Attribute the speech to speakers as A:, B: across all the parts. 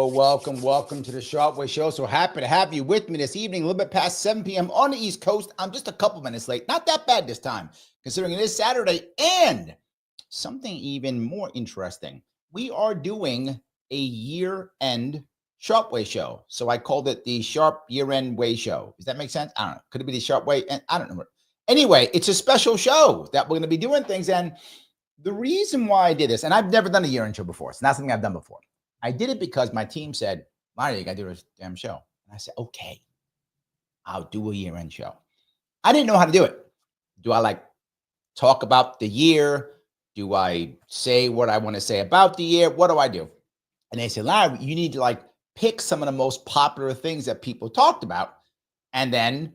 A: Welcome to the Sharpe Way Show. So happy to have you with me this evening, a little bit past 7 p.m. on the East Coast. I'm just a couple minutes late. Not that bad this time, considering it is Saturday. And something even more interesting, we are doing a year-end Sharpe Way Show. So I called it the Sharpe Year-End Way Show. Does that make sense? I don't know. Could it be the Sharpe Way? And I don't know. Anyway, it's a special show that we're going to be doing things. And the reason why I did this, and I've never done a year-end show before. It's not something I've done before. I did it because my team said, Mario, you got to do this damn show. And I said, okay, I'll do a year-end show. I didn't know how to do it. Do I talk about the year? Do I say what I want to say about the year? What do I do? And they said, Larry, you need to pick some of the most popular things that people talked about and then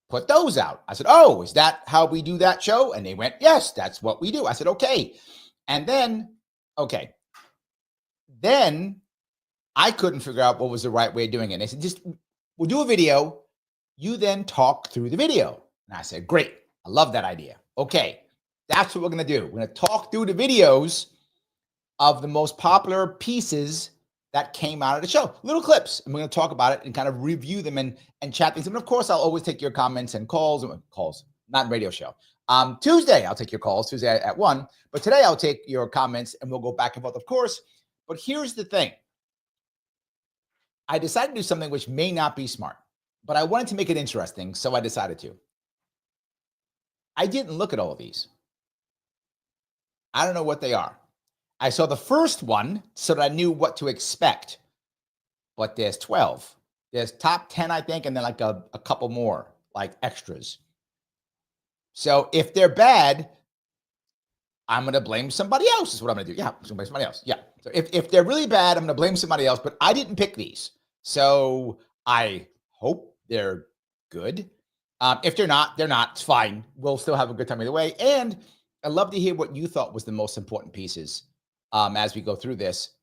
A: put those out. I said, oh, is that how we do that show? And they went, yes, that's what we do. I said, okay. And then, okay. Then I couldn't figure out what was the right way of doing it. And they said, we'll do a video. You then talk through the video. And I said, great. I love that idea. Okay. That's what we're going to do. We're going to talk through the videos of the most popular pieces that came out of the show. Little clips. And we're going to talk about it and kind of review them and chat things. And of course, I'll always take your comments and calls, not radio show. Tuesday, I'll take your calls, Tuesday at 1. But today I'll take your comments and we'll go back and forth, of course. But here's the thing. I decided to do something which may not be smart, but I wanted to make it interesting, so I decided to. I didn't look at all of these. I don't know what they are. I saw the first one so that I knew what to expect, but there's 12. There's top 10, I think, and then a couple more, extras. So if they're bad, I'm going to blame somebody else is what I'm going to do. Yeah, I'm going to blame somebody else. Yeah. So if they're really bad, I'm going to blame somebody else, but I didn't pick these. So I hope they're good. If they're not, they're not. It's fine. We'll still have a good time either way. And I'd love to hear what you thought was the most important pieces as we go through this,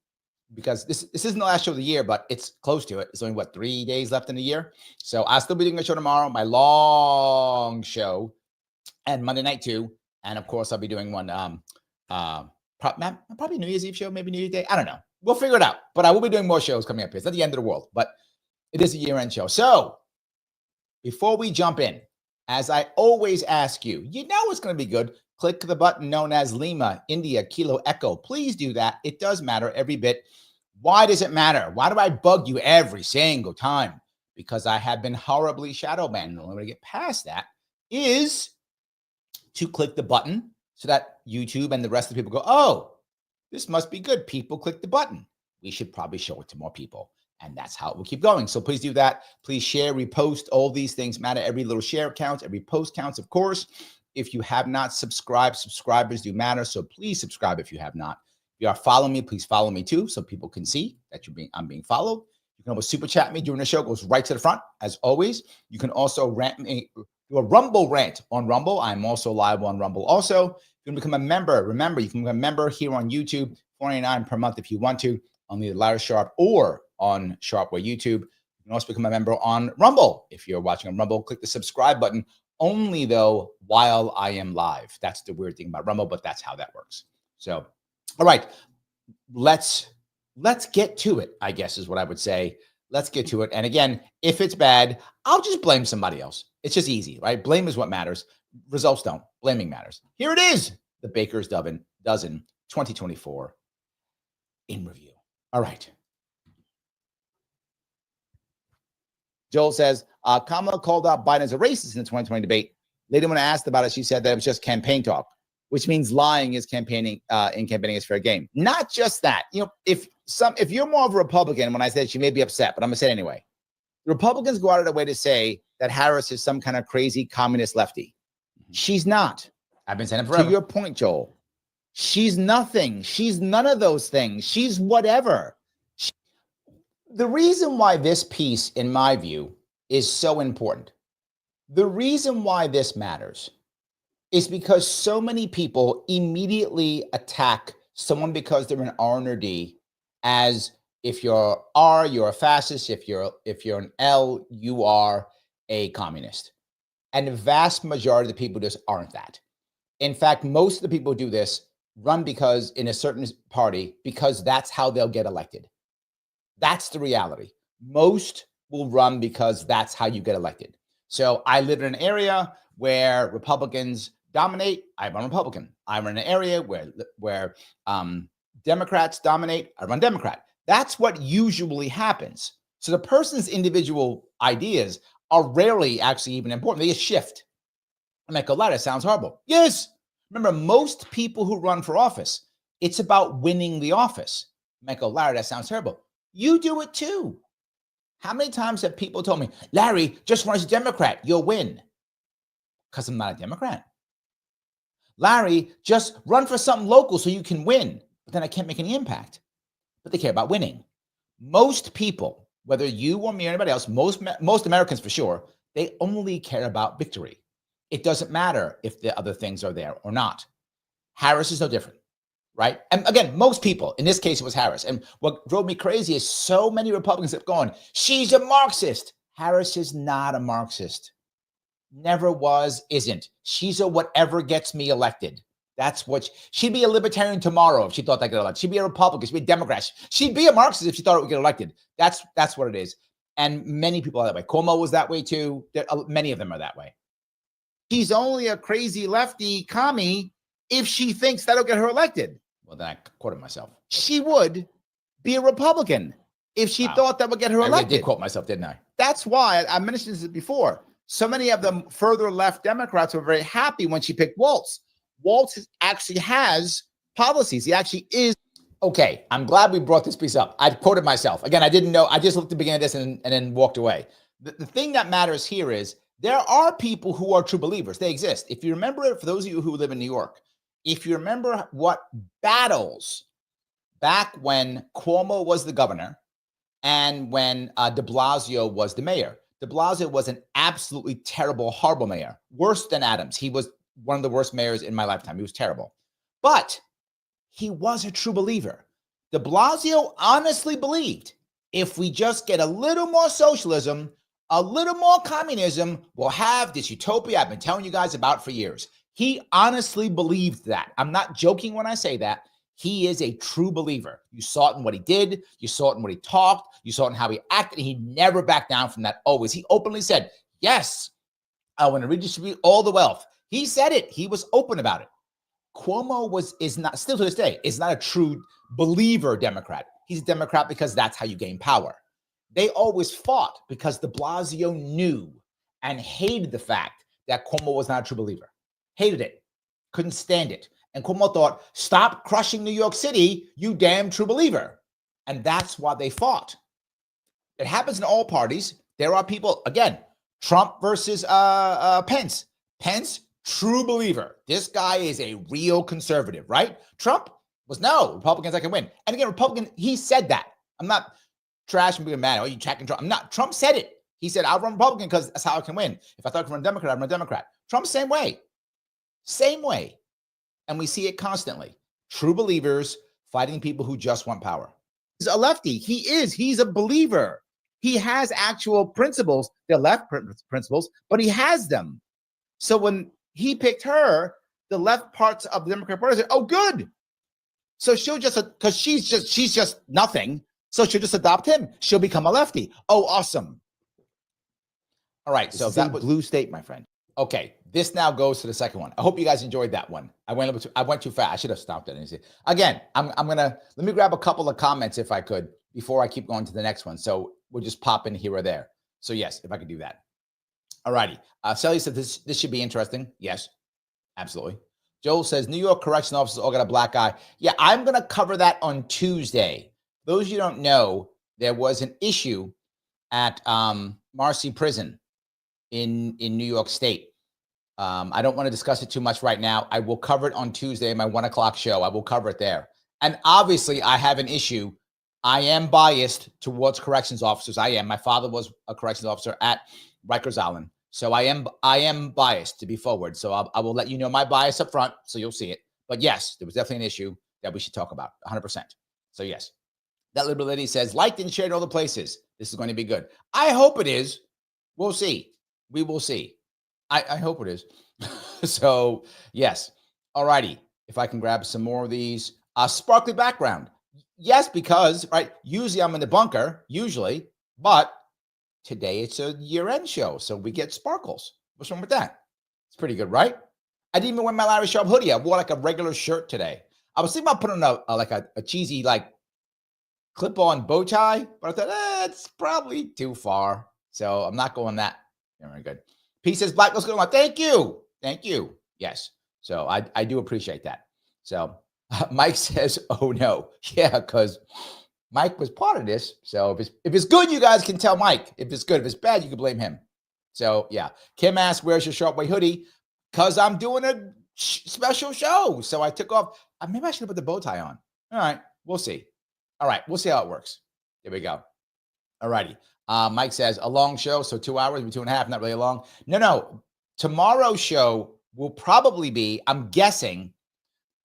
A: because this isn't the last show of the year, but it's close to it. It's only, 3 days left in the year? So I'll still be doing a show tomorrow, my long show, and Monday night too. And of course, I'll be doing one probably New Year's Eve show, maybe New Year's Day. I don't know. We'll figure it out. But I will be doing more shows coming up here. It's not the end of the world, but it is a year-end show. So before we jump in, as I always ask you, you know it's going to be good. Click the button known as Lima, India, Kilo, Echo. Please do that. It does matter every bit. Why does it matter? Why do I bug you every single time? Because I have been horribly shadow banned. The only way to get past that is to click the button so that YouTube and the rest of the people go, oh, this must be good. People click the button. We should probably show it to more people. And that's how it will keep going. So please do that. Please share, repost. All these things matter. Every little share counts. Every post counts, of course. If you have not subscribed, subscribers do matter. So please subscribe if you have not. If you are following me, please follow me too, so people can see that I'm being followed. You can always super chat me during the show. It goes right to the front, as always. You can also do a Rumble rant on Rumble. I'm also live on Rumble. Also, if you can become a member, remember, you can become a member here on YouTube, $49 per month if you want to, on either Larry Sharpe or on Sharpe Way YouTube. You can also become a member on Rumble. If you're watching on Rumble, click the subscribe button. Only, though, while I am live. That's the weird thing about Rumble, but that's how that works. So, all right, let's get to it, I guess is what I would say. Let's get to it. And again, if it's bad, I'll just blame somebody else. It's just easy, right? Blame is what matters. Results don't. Blaming matters. Here it is, the Baker's Dozen 2024 in review. All right. Joel says, Kamala called out Biden as a racist in the 2020 debate. Later, when I asked about it, she said that it was just campaign talk, which means lying is campaigning, in campaigning is fair game. Not just that. You know, if you're more of a Republican, when I said she may be upset, but I'm going to say it anyway. The Republicans go out of their way to say that Harris is some kind of crazy communist lefty. She's not.
B: I've been saying it forever.
A: To your point, Joel, she's nothing. She's none of those things. She's whatever. The reason why this piece, in my view, is so important, the reason why this matters is because so many people immediately attack someone because they're an R or D as if you're R, you're a fascist. If you're an L, you are a communist. And the vast majority of the people just aren't that. In fact, most of the people who do this run because in a certain party, because that's how they'll get elected. That's the reality. Most will run because that's how you get elected. So I live in an area where Republicans dominate. I run Republican. I run an area where Democrats dominate. I run Democrat. That's what usually happens. So the person's individual ideas are rarely actually even important. They just shift. I'm like, oh, that sounds horrible. Yes. Remember, most people who run for office, it's about winning the office. Michael, Larry, that sounds terrible. You do it too. How many times have people told me, Larry, just run as a Democrat, you'll win? Because I'm not a Democrat. Larry, just run for something local so you can win. But then I can't make any impact. But they care about winning. Most people, whether you or me or anybody else, most Americans for sure, they only care about victory. It doesn't matter if the other things are there or not. Harris is no different. Right? And again, most people, in this case, it was Harris. And what drove me crazy is so many Republicans have gone, she's a Marxist. Harris is not a Marxist. Never was, isn't. She's a whatever gets me elected. That's what she'd be a libertarian tomorrow if she thought that got elected. She'd be a Republican. She'd be a Democrat. She'd be a Marxist if she thought it would get elected. That's what it is. And many people are that way. Cuomo was that way too. Many of them are that way. She's only a crazy lefty commie if she thinks that'll get her elected. Well, then I quoted myself. She would be a Republican if she thought that would get her elected. I really did quote myself, didn't I? That's why I mentioned this before. So many of the further left Democrats were very happy when she picked Waltz. Waltz actually has policies. He actually is. Okay, I'm glad we brought this piece up. I quoted myself. Again, I didn't know. I just looked at the beginning of this and then walked away. The thing that matters here is there are people who are true believers. They exist. If you remember it, for those of you who live in New York, if you remember what battles back when Cuomo was the governor and when de Blasio was the mayor. De Blasio was an absolutely terrible, horrible mayor, worse than Adams. He was one of the worst mayors in my lifetime. He was terrible. But he was a true believer. De Blasio honestly believed if we just get a little more socialism, a little more communism, we'll have this utopia I've been telling you guys about for years. He honestly believed that. I'm not joking when I say that. He is a true believer. You saw it in what he did. You saw it in what he talked. You saw it in how he acted. He never backed down from that always. He openly said, yes, I want to redistribute all the wealth. He said it. He was open about it. Cuomo is not, still to this day, is not a true believer Democrat. He's a Democrat because that's how you gain power. They always fought because de Blasio knew and hated the fact that Cuomo was not a true believer. Hated it. Couldn't stand it. And Cuomo thought, stop crushing New York City, you damn true believer. And that's why they fought. It happens in all parties. There are people, again, Trump versus Pence. Pence, true believer. This guy is a real conservative, right? Trump was, no, Republicans, I can win. And again, Republican, he said that. I'm not trashing being mad. Oh, you tracking Trump. I'm not. Trump said it. He said, I'll run Republican because that's how I can win. If I thought I could run Democrat, I'd run Democrat. Trump, same way. Same way. And we see it constantly. True believers fighting people who just want power. He's a lefty. He's a believer. He has actual principles. They're left principles, but he has them. So when he picked her, the left parts of the Democrat Party said, oh, good. So she'll just, because she's just nothing. So she'll just adopt him. She'll become a lefty. Oh, awesome. All right. So that was blue state, my friend. Okay. This now goes to the second one. I hope you guys enjoyed that one. I went too fast. I should have stopped it. Again, let me grab a couple of comments if I could before I keep going to the next one. So we'll just pop in here or there. So yes, if I could do that. All righty. Sally said this should be interesting. Yes, absolutely. Joel says New York correction officers all got a black eye. Yeah, I'm going to cover that on Tuesday. Those of you who don't know, there was an issue at Marcy Prison in New York State. I don't want to discuss it too much right now. I will cover it on Tuesday in my 1 o'clock show. I will cover it there. And obviously, I have an issue. I am biased towards corrections officers. I am. My father was a corrections officer at Rikers Island. So I am biased, to be forward. So I will let you know my bias up front, so you'll see it. But yes, there was definitely an issue that we should talk about, 100%. So yes. That liberal lady says, liked and shared all the places. This is going to be good. I hope it is. We'll see. We will see. I hope it is. So, yes. All righty. If I can grab some more of these. Sparkly background. Yes, because, right, usually I'm in the bunker, usually, but today it's a year-end show, so we get sparkles. What's wrong with that? It's pretty good, right? I didn't even wear my Larry Sharpe hoodie. I wore like a regular shirt today. I was thinking about putting on a cheesy like clip-on bow tie, but I thought it's probably too far, so I'm not going that. Very good. P says Black goes good. Thank you, thank you. Yes, so I do appreciate that. So Mike says, "Oh no, yeah," because Mike was part of this. So if it's good, you guys can tell Mike. If it's good, if it's bad, you can blame him. So yeah. Kim asks, "Where's your Sharpe Way hoodie?" Because I'm doing a special show. So I took off. Maybe I should have put the bow tie on. All right, we'll see. All right, we'll see how it works. There we go. All righty. Mike says a long show, so 2 hours, maybe 2.5, not really long. No. Tomorrow's show will probably be, I'm guessing,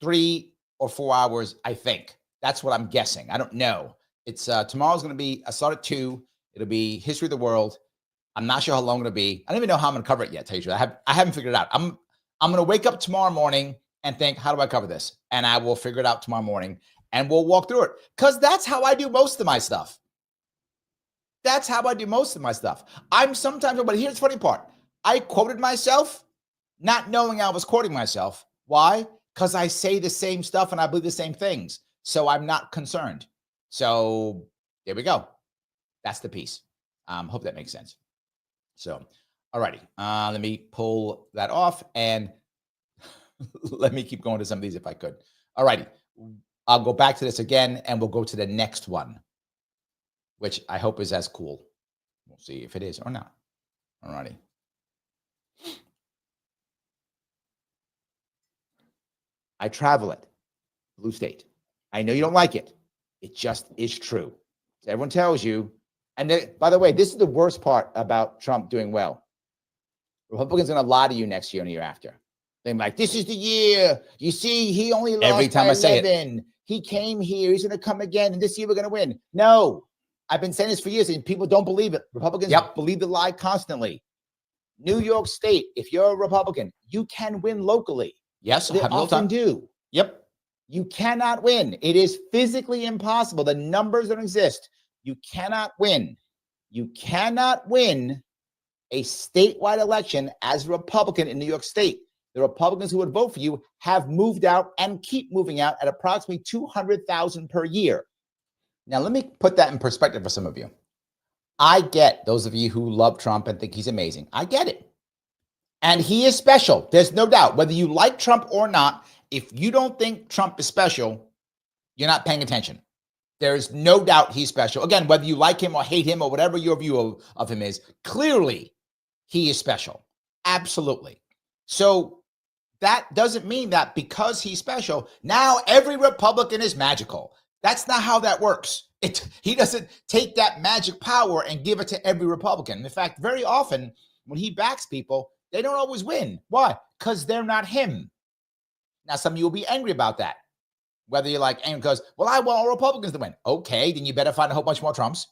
A: 3 or 4 hours. I think that's what I'm guessing. I don't know. It's tomorrow's going to be. I start at 2. It'll be history of the world. I'm not sure how long it'll be. I don't even know how I'm going to cover it yet. Tell you the truth, I haven't figured it out. I'm going to wake up tomorrow morning and think, how do I cover this? And I will figure it out tomorrow morning, and we'll walk through it because that's how I do most of my stuff. That's how I do most of my stuff. I'm sometimes, but here's the funny part. I quoted myself, not knowing I was quoting myself. Why? Because I say the same stuff and I believe the same things. So I'm not concerned. So there we go. That's the piece. Hope that makes sense. So, all righty. Let me pull that off and let me keep going to some of these if I could. All righty. I'll go back to this again and we'll go to the next one, which I hope is as cool. We'll see if it is or not. All righty. I travel it. Blue state. I know you don't like it. It just is true. Everyone tells you. And by the way, this is the worst part about Trump doing well. Republicans are going to lie to you next year and the year after. They're like, this is the year. You see, he only lost every time by 11. He came here. He's going to come again. And this year we're going to win. No. I've been saying this for years and people don't believe it. Republicans believe the lie constantly. New York State, if you're a Republican, you can win locally. Yes, they often do. Yep. You cannot win. It is physically impossible. The numbers don't exist. You cannot win. You cannot win a statewide election as a Republican in New York State. The Republicans who would vote for you have moved out and keep moving out at approximately 200,000 per year. Now, let me put that in perspective for some of you. I get those of you who love Trump and think he's amazing. I get it. And he is special. There's no doubt. Whether you like Trump or not, if you don't think Trump is special, you're not paying attention. There's no doubt he's special. Again, whether you like him or hate him or whatever your view of him is, clearly he is special. Absolutely. So that doesn't mean that because he's special, now every Republican is magical. That's not how that works. He doesn't take that magic power and give it to every Republican. In fact, very often when he backs people, they don't always win. Why? Because they're not him. Now, some of you will be angry about that. Whether you're like, angry because, well, I want all Republicans to win. Okay, then you better find a whole bunch more Trumps.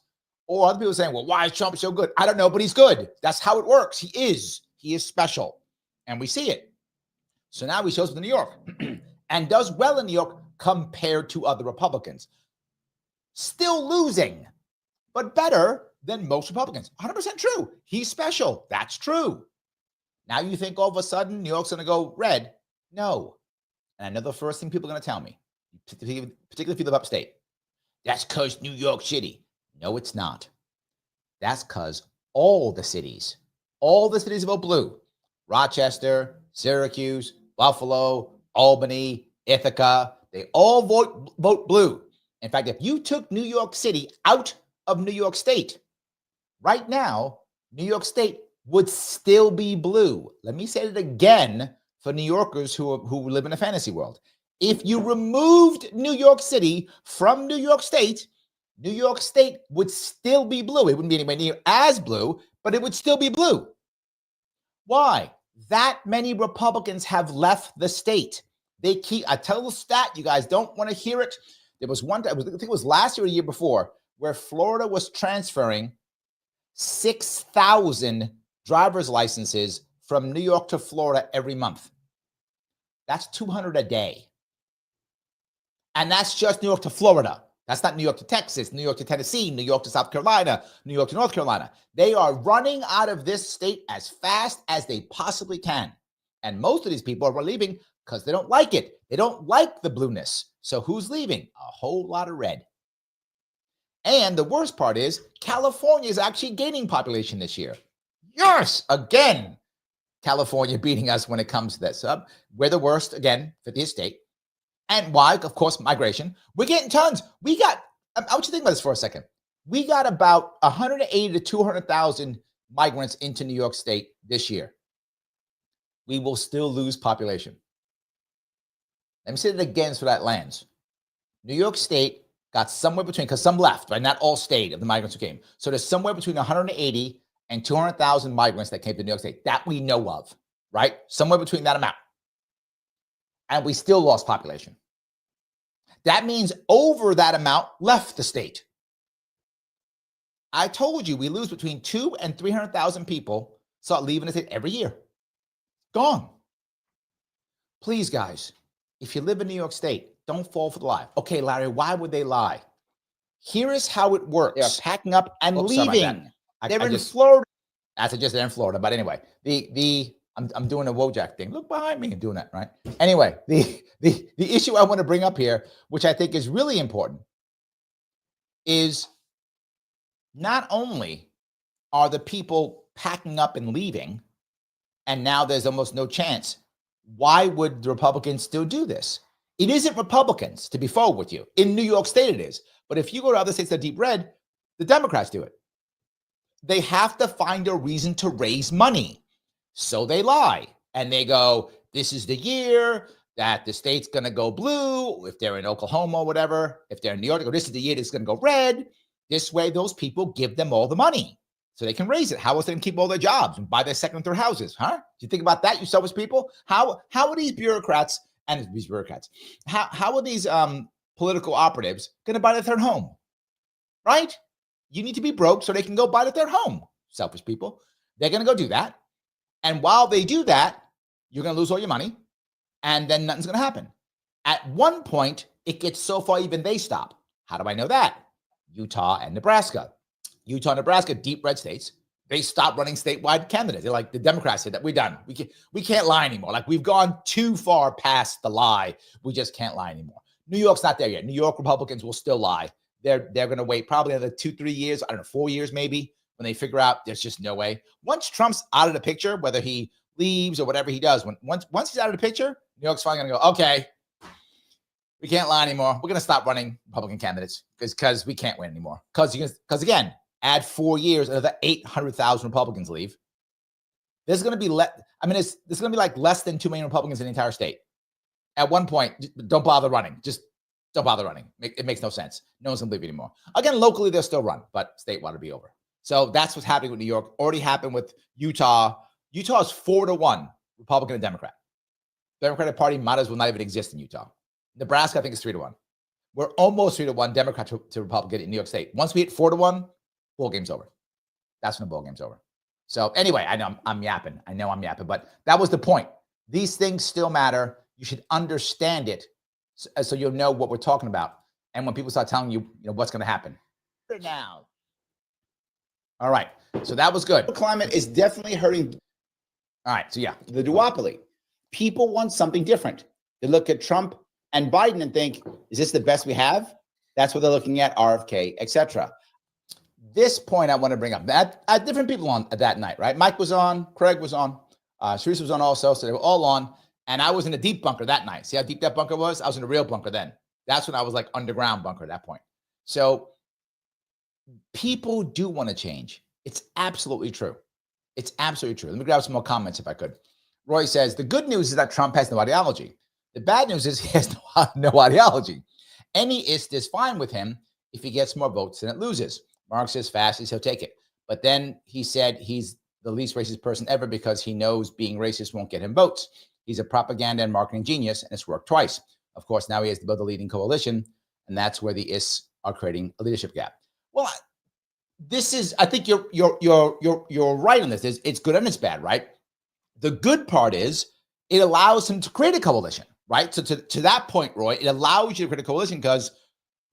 A: Or other people saying, well, why is Trump so good? I don't know, but he's good. That's how it works. He is special. And we see it. So now he shows up in New York and does well in New York compared to other Republicans. Still losing, but better than most Republicans. 100% true. He's special. That's true. Now you think all of a sudden New York's going to go red? No. And I know the first thing people are going to tell me, particularly if you live upstate, that's because New York City. No, it's not. That's because all the cities vote blue. Rochester, Syracuse, Buffalo, Albany, Ithaca, they all vote blue. In fact, if you took New York City out of New York State, right now, New York State would still be blue. Let me say it again for New Yorkers who live in a fantasy world. If you removed New York City from New York State would still be blue. It wouldn't be anywhere near as blue, but it would still be blue. Why? That many Republicans have left the state. I tell the stat, you guys don't want to hear it. There was one, I think it was last year or the year before, where Florida was transferring 6,000 driver's licenses from New York to Florida every month. That's 200 a day. And that's just New York to Florida. That's not New York to Texas, New York to Tennessee, New York to South Carolina, New York to North Carolina. They are running out of this state as fast as they possibly can. And most of these people are leaving because they don't like it. They don't like the blueness. So who's leaving? A whole lot of red. And the worst part is California is actually gaining population this year. Yes, again, California beating us when it comes to this. We're the worst, again, for the state. And why? Of course, migration. We're getting tons. I want you to think about this for a second. We got about 180 to 200,000 migrants into New York State this year. We will still lose population. Let me say it again so that lands. New York State got somewhere between, because some left, right? Not all stayed of the migrants who came. So there's somewhere between 180 and 200,000 migrants that came to New York State that we know of, right? Somewhere between that amount. And we still lost population. That means over that amount left the state. I told you we lose between 200,000 and 300,000 people start leaving the state every year. Gone. Please, guys, if you live in New York State, don't fall for the lie. Okay, Larry, why would they lie? Here is how it works. They're packing up and leaving. They're in Florida. That's just they're in Florida. But anyway, I'm doing a Wojak thing. Look behind me. I'm doing that, right? Anyway, the issue I want to bring up here, which I think is really important, is not only are the people packing up and leaving, and now there's almost no chance, why would the Republicans still do this? It isn't Republicans, to be forward with you. In New York State, it is. But if you go to other states that are deep red, the Democrats do it. They have to find a reason to raise money. So they lie. And they go, this is the year that the state's going to go blue. If they're in Oklahoma or whatever, if they're in New York, they go, this is the year it's going to go red. This way, those people give them all the money so they can raise it. How else they can keep all their jobs and buy their second and third houses, huh? Do you think about that, you selfish people? How are these bureaucrats and these bureaucrats, how are these political operatives going to buy their third home, right? You need to be broke so they can go buy their third home, selfish people. They're going to go do that. And while they do that, you're going to lose all your money, and then nothing's going to happen. At one point, it gets so far even they stop. How do I know that? Utah and Nebraska. Utah and Nebraska, deep red states, they stopped running statewide candidates. They're like, the Democrats said that we're done. We can't lie anymore. Like, we've gone too far past the lie. We just can't lie anymore. New York's not there yet. New York Republicans will still lie. They're going to wait probably another 2-3 years. I don't know, 4 years maybe, when they figure out there's just no way. Once Trump's out of the picture, whether he leaves or whatever he does, once he's out of the picture, New York's finally going to go, okay, we can't lie anymore. We're going to stop running Republican candidates because we can't win anymore. Because again, add 4 years, another 800,000 Republicans leave. There's going to be there's going to be like less than 2 million Republicans in the entire state. At one point, don't bother running. Just don't bother running. It makes no sense. No one's going to leave anymore. Again, locally, they'll still run, but statewide will be over. So that's what's happening with New York. Already happened with Utah. Utah is 4-1, Republican and Democrat. The Democratic Party might as well not even exist in Utah. Nebraska, I think, is 3-1. We're almost 3-1 Democrat to Republican in New York State. Once we hit 4-1, ball game's over. That's when the ball game's over. So anyway, I know I'm yapping. But that was the point. These things still matter. You should understand it so you'll know what we're talking about. And when people start telling you, what's going to happen. Now. All right. So that was good. The climate is definitely hurting. All right. So yeah, the duopoly. People want something different. They look at Trump and Biden and think, is this the best we have? That's what they're looking at, RFK, etc. This point I want to bring up. Different people on that night, right? Mike was on, Craig was on, Sharice was on also, so they were all on. And I was in a deep bunker that night. See how deep that bunker was? I was in a real bunker then. That's when I was like underground bunker at that point. So people do want to change. It's absolutely true. It's absolutely true. Let me grab some more comments if I could. Roy says, the good news is that Trump has no ideology. The bad news is he has no ideology. Any is fine with him if he gets more votes than it loses. Mark says fastest, he'll take it. But then he said he's the least racist person ever because he knows being racist won't get him votes. He's a propaganda and marketing genius, and it's worked twice. Of course, now he has to build a leading coalition, and that's where the ists are creating a leadership gap. Well, I think you're right on this. It's good and it's bad, right? The good part is it allows him to create a coalition, right? So to that point, Roy, it allows you to create a coalition because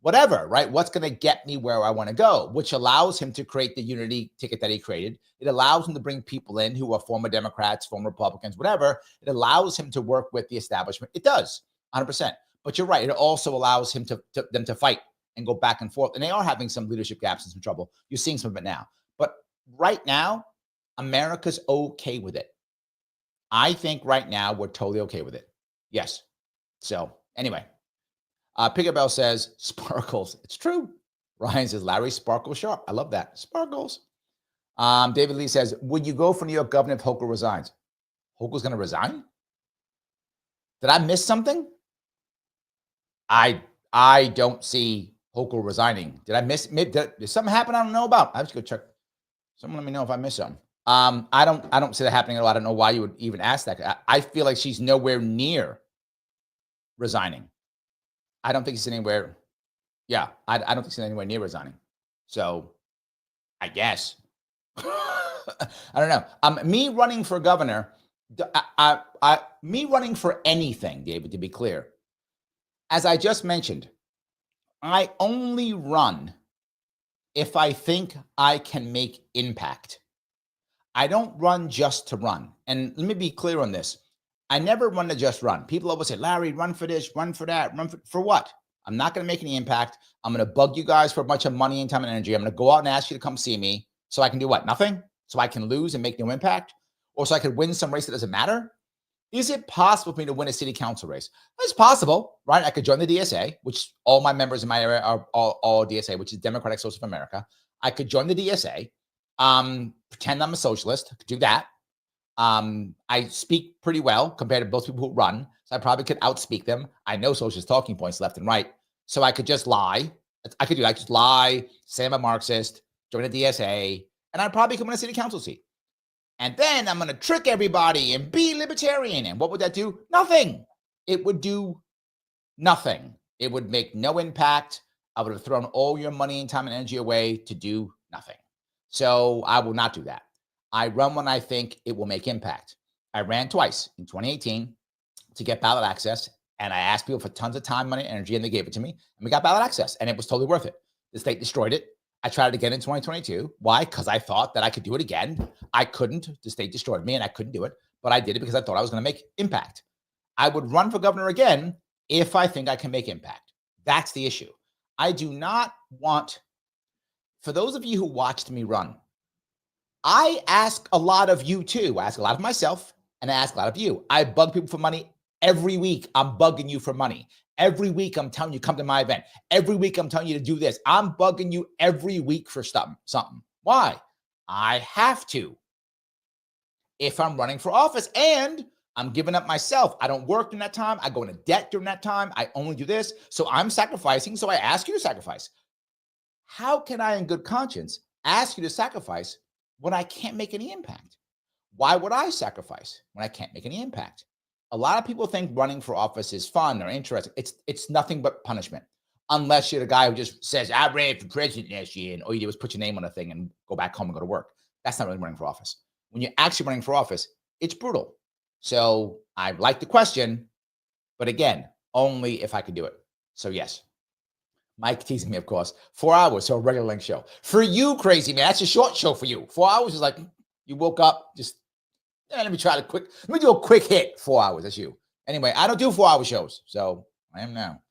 A: whatever, right? What's going to get me where I want to go, which allows him to create the unity ticket that he created. It allows him to bring people in who are former Democrats, former Republicans, whatever. It allows him to work with the establishment. It does, 100%. But you're right. It also allows him them to fight and go back and forth. And they are having some leadership gaps and some trouble. You're seeing some of it now. But right now, America's okay with it. I think right now we're totally okay with it. Yes. So anyway, Pickabell says, sparkles. It's true. Ryan says, Larry Sparkle Sharp. I love that. Sparkles. David Lee says, would you go for New York governor if Hochul resigns? Hochul's going to resign? Did I miss something? I don't see Hochul resigning. Did I miss? Did something happen I don't know about? I have to go check. Someone let me know if I missed something. I don't see that happening at all. I don't know why you would even ask that. I feel like she's nowhere near resigning. I don't think she's anywhere. Yeah, I don't think she's anywhere near resigning. So I guess. I don't know. Me running for governor, me running for anything, David, to be clear, as I just mentioned, I only run if I think I can make impact. I don't run just to run. And let me be clear on this. I never run to just run. People always say, Larry, run for this, run for that, run for what? I'm not going to make any impact. I'm going to bug you guys for a bunch of money and time and energy. I'm going to go out and ask you to come see me so I can do what? Nothing? So I can lose and make no impact? Or so I could win some race that doesn't matter? Is it possible for me to win a city council race? It's possible, right? I could join the DSA, which all my members in my area are all DSA, which is Democratic Socialist of America. I could join the DSA, pretend I'm a socialist, I could do that. I speak pretty well compared to most people who run, so I probably could outspeak them. I know socialist talking points left and right, so I could just lie. I could do that, just lie, say I'm a Marxist, join the DSA, and I'd probably come in a city council seat. And then I'm going to trick everybody and be libertarian. And what would that do? Nothing. It would do nothing. It would make no impact. I would have thrown all your money and time and energy away to do nothing. So I will not do that. I run when I think it will make impact. I ran twice in 2018 to get ballot access. And I asked people for tons of time, money, and energy, and they gave it to me. And we got ballot access. And it was totally worth it. The state destroyed it. I tried it again in 2022. Why? Because I thought that I could do it again. I couldn't. The state destroyed me and I couldn't do it. But I did it because I thought I was going to make impact. I would run for governor again if I think I can make impact. That's the issue. I do not want, for those of you who watched me run, I ask a lot of you too. I ask a lot of myself and I ask a lot of you. I bug people for money every week. I'm bugging you for money. Every week, I'm telling you, come to my event. Every week, I'm telling you to do this. I'm bugging you every week for something. Why? I have to. If I'm running for office and I'm giving up myself, I don't work during that time. I go into debt during that time. I only do this. So I'm sacrificing. So I ask you to sacrifice. How can I, in good conscience, ask you to sacrifice when I can't make any impact? Why would I sacrifice when I can't make any impact? A lot of people think running for office is fun or interesting. It's nothing but punishment. Unless you're the guy who just says, I ran for president last year, and all you did was put your name on a thing and go back home and go to work. That's not really running for office. When you're actually running for office, it's brutal. So I like the question, but again, only if I could do it. So yes. Mike teasing me, of course. 4 hours, so a regular length show. For you, crazy man, that's a short show for you. 4 hours is like, you woke up, just let me do a quick hit. 4 hours. That's you. Anyway, I don't do 4 hour shows. So I am now.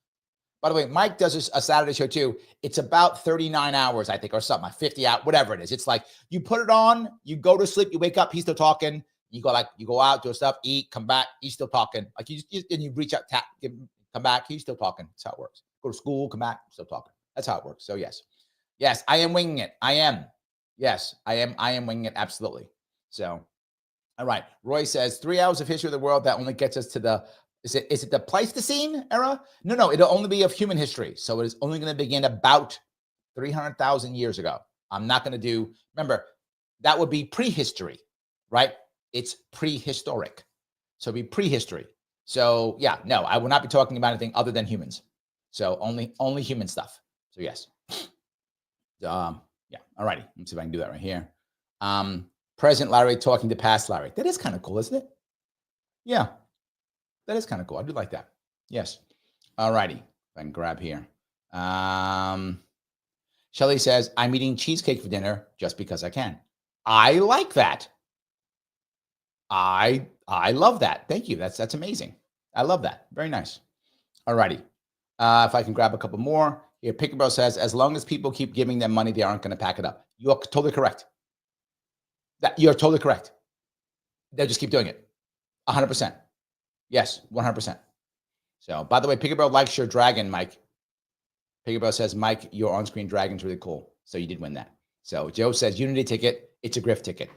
A: By the way, Mike does a Saturday show too. It's about 39 hours, I think, or something, like 50 out, whatever it is. It's like you put it on, you go to sleep, you wake up, he's still talking. You go out, do stuff, eat, come back, he's still talking. Like and you reach out, tap, come back, he's still talking. That's how it works. Go to school, come back, still talking. That's how it works. So yes. Yes, I am winging it. I am. Yes, I am winging it. Absolutely. So. All right. Roy says 3 hours of history of the world. That only gets us to the, is it the Pleistocene era? No, it'll only be of human history. So it is only going to begin about 300,000 years ago. I'm not going to do, remember, that would be prehistory, right? It's prehistoric. So it'd be prehistory. So yeah, no, I will not be talking about anything other than humans. So only human stuff. So yes. Yeah. All righty. Let's see if I can do that right here. Present Larry talking to past Larry. That is kind of cool, isn't it? Yeah, that is kind of cool. I do like that. Yes. All righty. If I can grab here. Shelly says, I'm eating cheesecake for dinner just because I can. I like that. I love that. Thank you. That's amazing. I love that. Very nice. All righty. If I can grab a couple more. Here, Pickerbro says, as long as people keep giving them money, they aren't going to pack it up. You are totally correct. You're totally correct. They'll just keep doing it. 100%. Yes, 100%. So, by the way, Pickerbro likes your dragon, Mike. Pickerbro says, Mike, your on-screen dragon's really cool. So you did win that. So Joe says, Unity ticket. It's a grift ticket.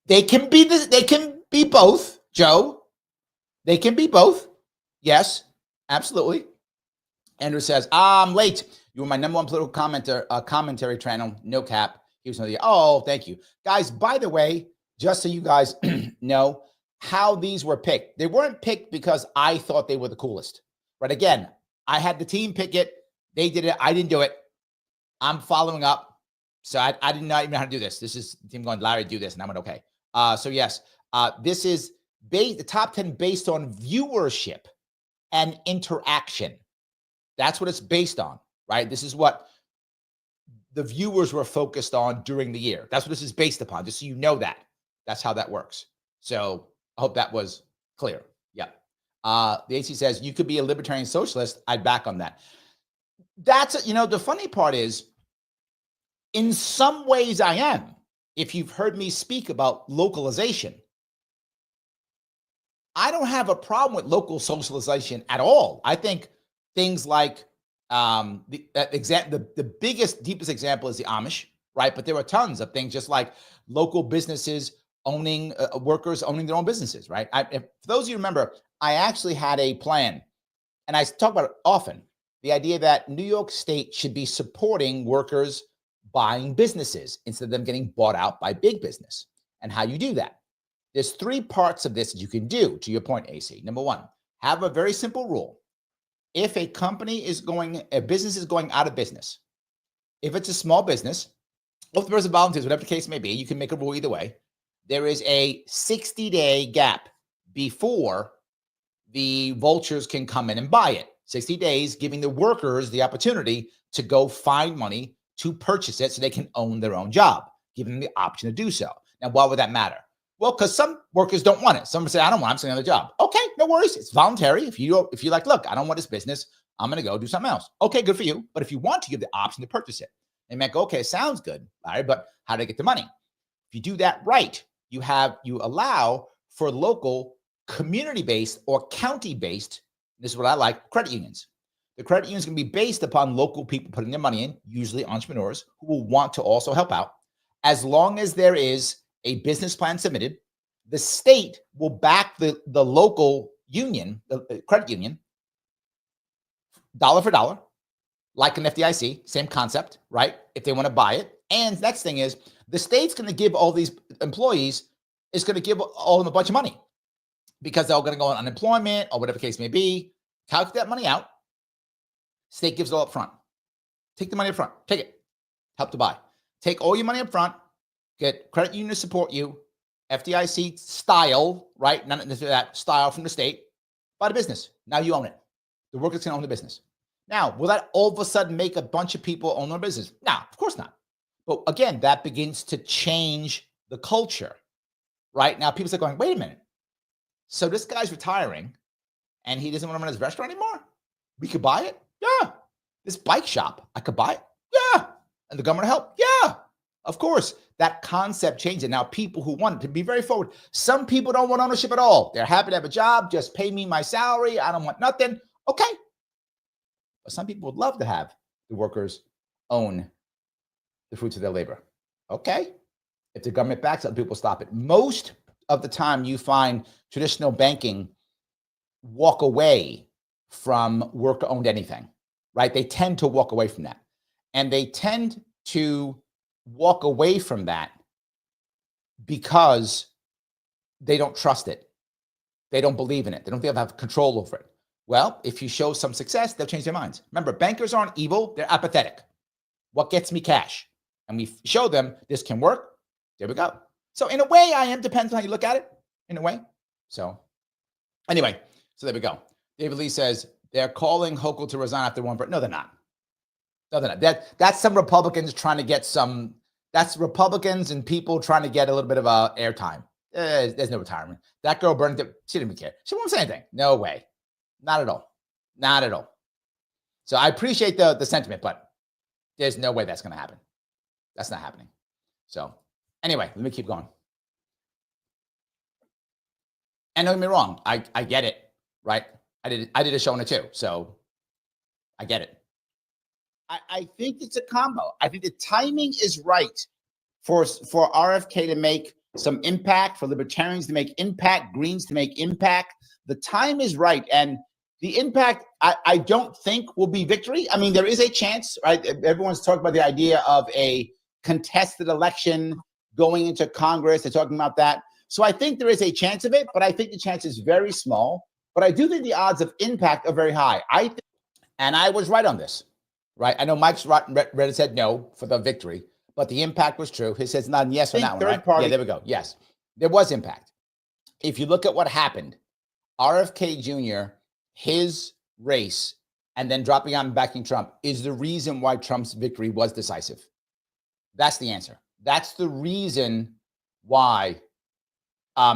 A: They can be they can be both, Joe. They can be both. Yes, absolutely. Andrew says, I'm late. You were my number one political commentary channel. No cap. He was another. Oh, thank you. Guys, by the way, just so you guys know how these were picked. They weren't picked because I thought they were the coolest. Right? Again, I had the team pick it. They did it. I didn't do it. I'm following up. So I did not even know how to do this. This is the team going, Larry, do this. And I went, okay. So yes, this is the top 10 based on viewership and interaction. That's what it's based on, right? This is what the viewers were focused on during the year. That's what this is based upon, just so you know that. That's how that works. So I hope that was clear. Yeah. The AC says, you could be a libertarian socialist. I'd back on that. That's, the funny part is, in some ways I am. If you've heard me speak about localization, I don't have a problem with local socialization at all. I think things like the biggest, deepest example is the Amish, right? But there are tons of things just like local businesses owning workers owning their own businesses, right? For those of you who remember, I actually had a plan, and I talk about it often. The idea that New York State should be supporting workers buying businesses instead of them getting bought out by big business. And how you do that. There's three parts of this that you can do, to your point, AC. Number one, have a very simple rule. If a business is going out of business, if it's a small business, or if the person volunteers, whatever the case may be, you can make a rule either way. There is a 60-day gap before the vultures can come in and buy it. 60 days, giving the workers the opportunity to go find money to purchase it so they can own their own job, giving them the option to do so. Now, why would that matter? Well, because some workers don't want it. Some say, I don't want it, I'm starting another job. Okay, no worries. It's voluntary. If you're like, look, I don't want this business, I'm going to go do something else. Okay, good for you. But if you want to, you have the option to purchase it. They might go, okay, sounds good, Larry, but how do I get the money? If you do that right, you allow for local community-based or county-based, this is what I like, credit unions. The credit unions can be based upon local people putting their money in, usually entrepreneurs who will want to also help out. As long as there is a business plan submitted, the state will back the local union, the credit union, dollar for dollar, like an FDIC, same concept, right? If they want to buy it. And the next thing is the state's going to give all these employees, is going to give all of them a bunch of money because they're all going to go on unemployment or whatever the case may be. Calculate that money out. State gives it all up front. Take the money up front. Take it. Help to buy. Take all your money up front. Get credit union to support you. FDIC style, right? None of that style from the state. Buy the business. Now you own it. The workers can own the business. Now, will that all of a sudden make a bunch of people own their business? No, of course not. But again, that begins to change the culture, right? Now people are going, wait a minute. So this guy's retiring and he doesn't want to run his restaurant anymore? We could buy it? Yeah. This bike shop, I could buy it? Yeah. And the government help? Yeah. Of course, that concept changes. Now, people who want it, to be very forward, some people don't want ownership at all. They're happy to have a job. Just pay me my salary. I don't want nothing. Okay. But some people would love to have the workers own the fruits of their labor. Okay. If the government backs up, people stop it. Most of the time you find traditional banking walk away from worker-owned anything, right? They tend to walk away from that. And they tend to walk away from that because they don't trust it. They don't believe in it. They don't think they have control over it. Well, if you show some success, they'll change their minds. Remember, bankers aren't evil. They're apathetic. What gets me cash? And we show them this can work. There we go. So in a way, I am, depends on how you look at it, in a way. So anyway, so there we go. David Lee says, they're calling Hochul to resign after one. No, they're not. That's some Republicans trying to get some. That's Republicans and people trying to get a little bit of airtime. There's no retirement. That girl burned it. She didn't even care. She won't say anything. No way. Not at all. Not at all. So I appreciate the sentiment, but there's no way that's going to happen. That's not happening. So anyway, let me keep going. And don't get me wrong, I get it, right? I did a show on it too, so I get it. I think it's a combo. I think the timing is right for RFK to make some impact, for libertarians to make impact, Greens to make impact. The time is right, and the impact I don't think will be victory. I mean, there is a chance, right? Everyone's talking about the idea of a contested election going into Congress. They're talking about that. So I think there is a chance of it, but I think the chance is very small. But I do think the odds of impact are very high. And I was right on this, right? I know Mike's read it said no for the victory, but the impact was true. He says not yes on that one, right? Yeah, there we go. Yes, there was impact. If you look at what happened, RFK Jr., his race, and then dropping out and backing Trump is the reason why Trump's victory was decisive. That's the answer. That's the reason why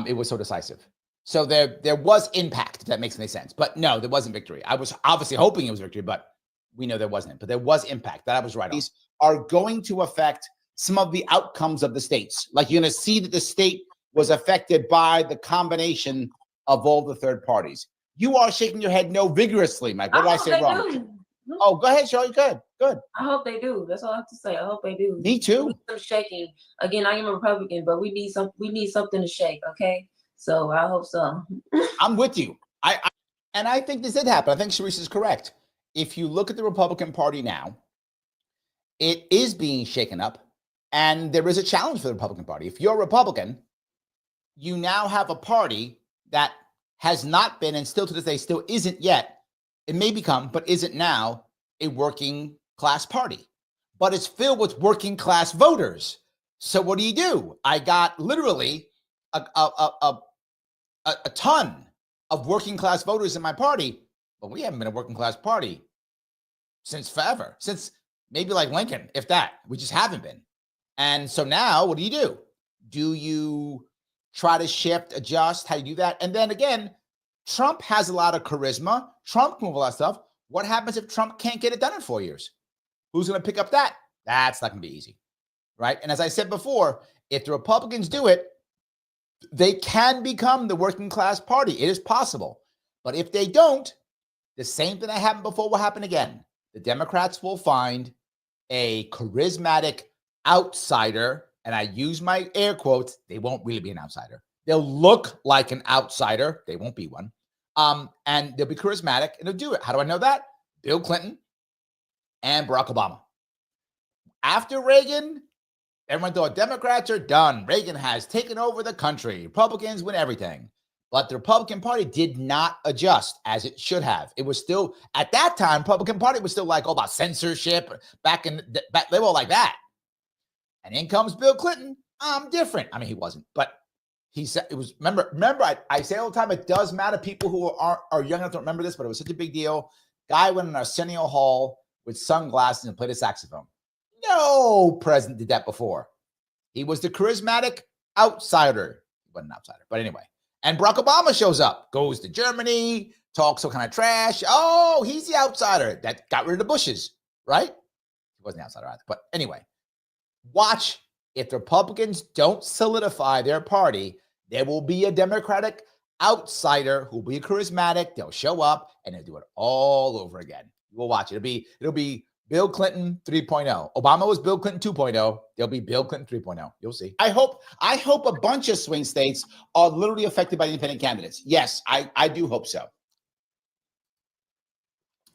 A: it was so decisive. So there was impact, if that makes any sense. But no, there wasn't victory. I was obviously hoping it was victory, but we know there wasn't. But there was impact. That I was right on. These are going to affect some of the outcomes of the states. Like you're going to see that the state was affected by the combination of all the third parties. You are shaking your head no vigorously, Mike. What did I say wrong? Oh, go ahead, Shirley. Good.
B: I hope they do. That's all I have to say. I hope they do.
A: Me too.
B: We need some shaking. Again, I am a Republican, but we need something to shake. Okay, so I hope so.
A: I'm with you. And I think this did happen. I think Sharice is correct. If you look at the Republican Party now, it is being shaken up, and there is a challenge for the Republican Party. If you're a Republican, you now have a party that has not been, and still to this day still isn't yet, it may become, but isn't now, a working class party. But it's filled with working class voters. So what do? I got literally a ton of working class voters in my party, but we haven't been a working class party since forever, since maybe like Lincoln, if that. We just haven't been. And so now what do? Do you try to shift, adjust? How do you do that? And then again, Trump has a lot of charisma. Trump can move a lot of stuff. What happens if Trump can't get it done in 4 years? Who's going to pick up that? That's not going to be easy, right? And as I said before, if the Republicans do it, they can become the working class party. It is possible. But if they don't, the same thing that happened before will happen again. The Democrats will find a charismatic outsider, and I use my air quotes, they won't really be an outsider. They'll look like an outsider. They won't be one. And they'll be charismatic, and they'll do it. How do I know that? Bill Clinton and Barack Obama. After Reagan, everyone thought Democrats are done. Reagan has taken over the country. Republicans win everything. But the Republican Party did not adjust as it should have. It was still, at that time, Republican Party was still like all about censorship. Back they were all like that. And in comes Bill Clinton. I'm different. I mean, he wasn't, but he said it was. Remember, I say all the time, it does matter. People who are young enough don't remember this, but it was such a big deal. Guy went in Arsenio Hall with sunglasses and played a saxophone. No president did that before. He was the charismatic outsider. He wasn't an outsider, but anyway. And Barack Obama shows up, goes to Germany, talks all kind of trash. Oh, he's the outsider that got rid of the Bushes, right? He wasn't the outsider either. But anyway, watch. If the Republicans don't solidify their party, there will be a Democratic outsider who will be charismatic. They'll show up and they'll do it all over again. We'll watch it. It'll be Bill Clinton 3.0. Obama was Bill Clinton 2.0. There'll be Bill Clinton 3.0. You'll see. I hope a bunch of swing states are literally affected by the independent candidates. Yes, I do hope so.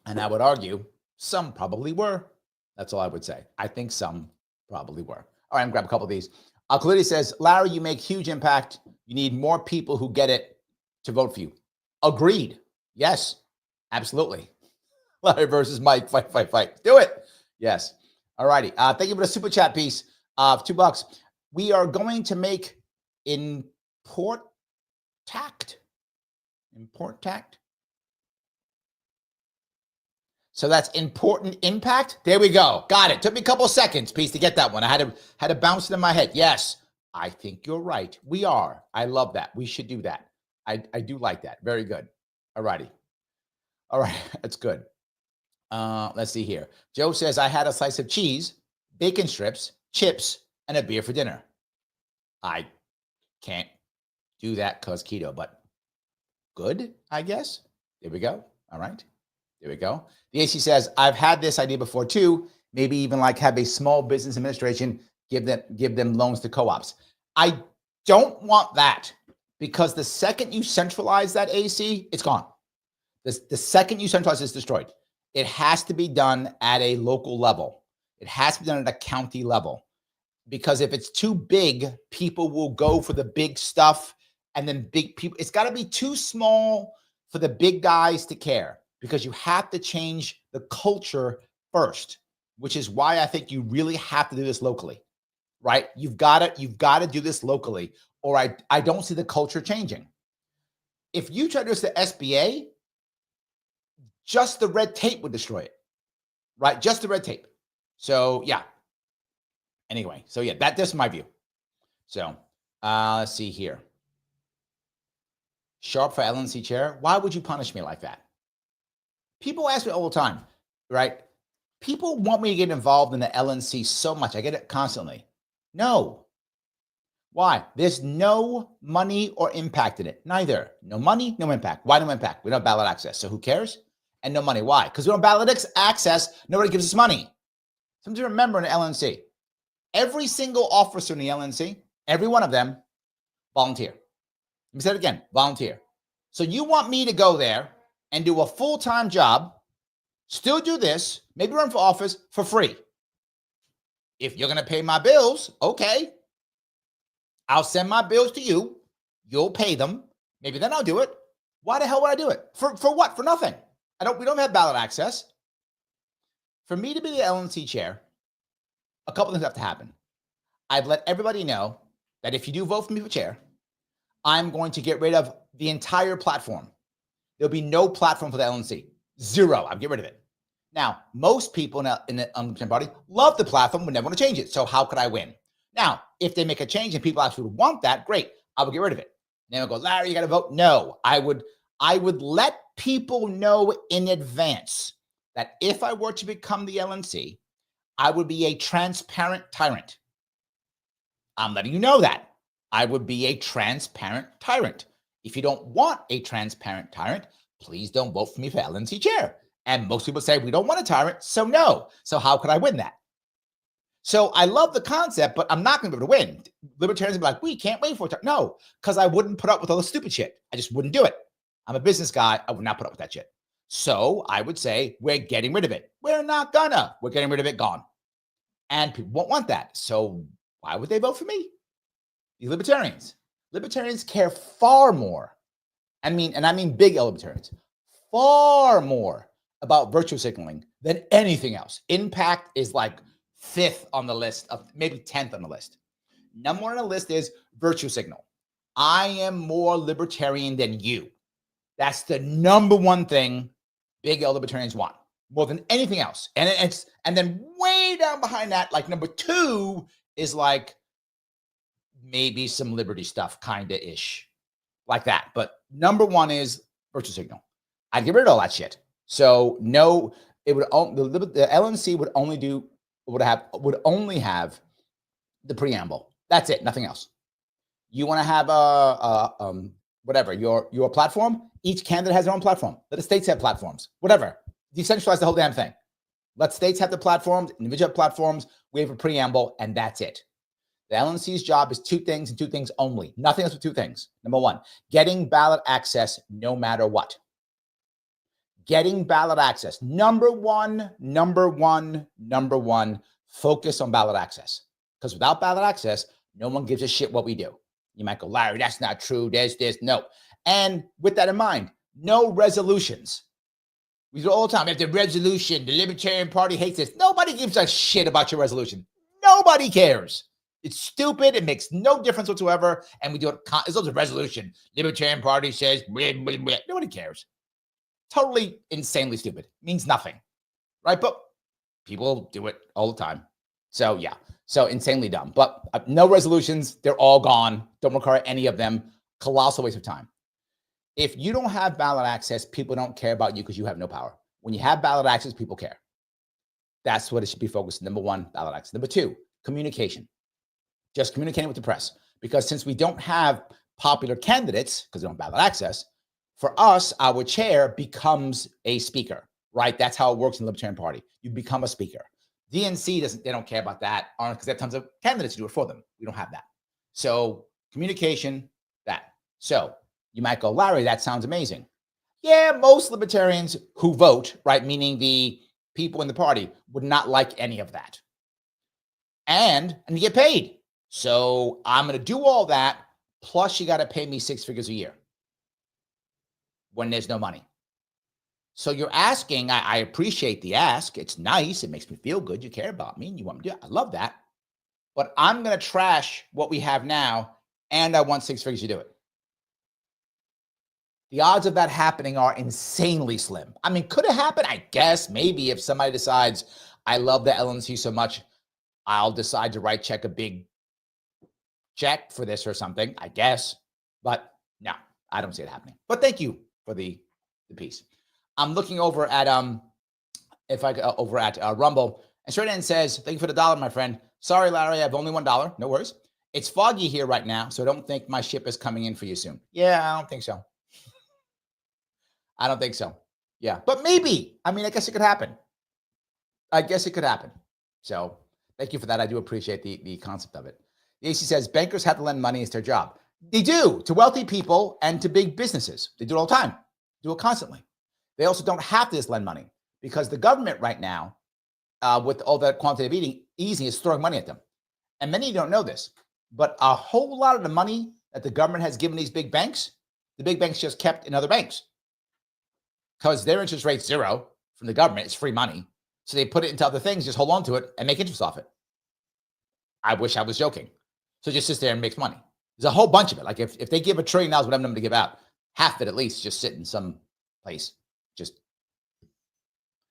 A: And I would argue some probably were. That's all I would say. I think some probably were. All right, I'm going to grab a couple of these. Khalidi says, Larry, you make huge impact. You need more people who get it to vote for you. Agreed. Yes, absolutely. Larry versus Mike. Fight. Do it. Yes. All righty. Thank you for the super chat piece of $2. We are going to make import tact. So that's important impact. There we go. Got it. Took me a couple of seconds, piece, to get that one. I had to bounce it in my head. Yes, I think you're right. We are. I love that. We should do that. I do like that. Very good. All righty. All right. That's good. Let's see here. Joe says, I had a slice of cheese, bacon strips, chips, and a beer for dinner. I can't do that because keto, but good, I guess. There we go. All right. There we go. The AC says, I've had this idea before too. Maybe even like have a small business administration, give them loans to co-ops. I don't want that, because the second you centralize that AC, it's gone. The second you centralize, it's destroyed. It has to be done at a local level. It has to be done at a county level, because if it's too big, people will go for the big stuff, and then big people, it's got to be too small for the big guys to care, because you have to change the culture first, which is why I think you really have to do this locally, right? You've got to do this locally, or I don't see the culture changing. If you try to do this to SBA, just the red tape would destroy it, right? Just the red tape. So yeah. Anyway, so yeah, that's my view. So let's see here. Sharpe for LNC chair. Why would you punish me like that? People ask me all the time, right? People want me to get involved in the LNC so much. I get it constantly. No. Why? There's no money or impact in it. Neither. No money, no impact. Why no impact? We don't have ballot access. So who cares? And no money. Why? Because we don't have ballot access. Nobody gives us money. Something to remember in the LNC. Every single officer in the LNC, every one of them, volunteer. Let me say it again, volunteer. So you want me to go there and do a full-time job, still do this, maybe run for office for free. If you're going to pay my bills, okay. I'll send my bills to you. You'll pay them. Maybe then I'll do it. Why the hell would I do it? For what? For nothing. We don't have ballot access. For me to be the LNC chair, a couple things have to happen. I've let everybody know that if you do vote for me for chair, I'm going to get rid of the entire platform. There'll be no platform for the LNC. Zero. I'll get rid of it. Now, most people in the Unlimited Party love the platform, would never want to change it. So how could I win? Now, if they make a change and people actually want that, great. I will get rid of it. And then I'll go, Larry, you got to vote. No, I would let people know in advance that if I were to become the LNC, I would be a transparent tyrant. I'm letting you know that. I would be a transparent tyrant. If you don't want a transparent tyrant, please don't vote for me for LNC chair. And most people say, we don't want a tyrant, so no. So how could I win that? So I love the concept, but I'm not going to be able to win. Libertarians will be like, we can't wait for it. No, because I wouldn't put up with all the stupid shit. I just wouldn't do it. I'm a business guy. I would not put up with that shit. So I would say, we're getting rid of it. We're not gonna. We're getting rid of it, gone. And people won't want that. So why would they vote for me? The libertarians. Libertarians care far more. I mean big L libertarians, far more about virtue signaling than anything else. Impact is like 5th on the list, of maybe 10th on the list. Number 1 on the list is virtue signal. I am more libertarian than you. That's the number 1 thing big L libertarians want, more than anything else. And then way down behind that, like number 2 is like maybe some liberty stuff, kinda ish, like that. But number 1 is virtue signal. I'd get rid of all that shit. So no, it would the LNC would only have the preamble. That's it, nothing else. You want to have whatever your platform. Each candidate has their own platform. Let the states have platforms. Whatever. Decentralize the whole damn thing. Let states have the platforms, individual platforms. We have a preamble, and that's it. The LNC's job is 2 things and 2 things only. Nothing else but 2 things. Number 1, getting ballot access no matter what. Getting ballot access. Number one, focus on ballot access. Because without ballot access, no one gives a shit what we do. You might go, Larry, that's not true. There's this. No. And with that in mind, no resolutions. We do it all the time. We have the resolution. The Libertarian Party hates this. Nobody gives a shit about your resolution. Nobody cares. It's stupid. It makes no difference whatsoever. And we do it. It's also a resolution. Libertarian Party says, blah, blah, blah. Nobody cares. Totally insanely stupid. Means nothing. right? But people do it all the time. So yeah, so insanely dumb. But no resolutions. They're all gone. Don't require any of them. Colossal waste of time. If you don't have ballot access, people don't care about you because you have no power. When you have ballot access, people care. That's what it should be focused on. Number one, ballot access. Number two, communication. Just communicating with the press. Because since we don't have popular candidates, because we don't have ballot access, for us, our chair becomes a speaker, right? That's how it works in the Libertarian Party. You become a speaker. DNC they don't care about that, because they have tons of candidates to do it for them. We don't have that. So communication, that. So you might go, Larry, that sounds amazing. Yeah, most libertarians who vote, right, meaning the people in the party, would not like any of that. And you get paid. So I'm going to do all that, plus you got to pay me 6 figures a year when there's no money. So you're asking, I appreciate the ask. It's nice. It makes me feel good. You care about me and you want me to do it. I love that. But I'm going to trash what we have now, and I want 6 figures to do it. The odds of that happening are insanely slim. I mean, could it happen? I guess maybe if somebody decides, I love the LNC so much, I'll decide to check a big check for this or something, I guess. But no, I don't see it happening. But thank you for the piece. I'm looking over at Rumble, and straight in says, thank you for the $1, my friend. Sorry, Larry, I have only $1. No worries. It's foggy here right now, so don't think my ship is coming in for you soon. Yeah, I don't think so. I don't think so. Yeah, but maybe. I mean, I guess it could happen. So thank you for that. I do appreciate the concept of it. The AC says bankers have to lend money. It's their job. They do, to wealthy people and to big businesses. They do it all the time. Do it constantly. They also don't have to just lend money because the government right now, with all that quantitative easing, is throwing money at them. And many don't know this, but a whole lot of the money that the government has given these big banks, the big banks just kept in other banks. Because their interest rate's zero from the government. It's free money. So they put it into other things, just hold on to it and make interest off it. I wish I was joking. So it just sits there and makes money. There's a whole bunch of it. Like if they give $1 trillion, whatever number to give out, half of it at least just sit in some place.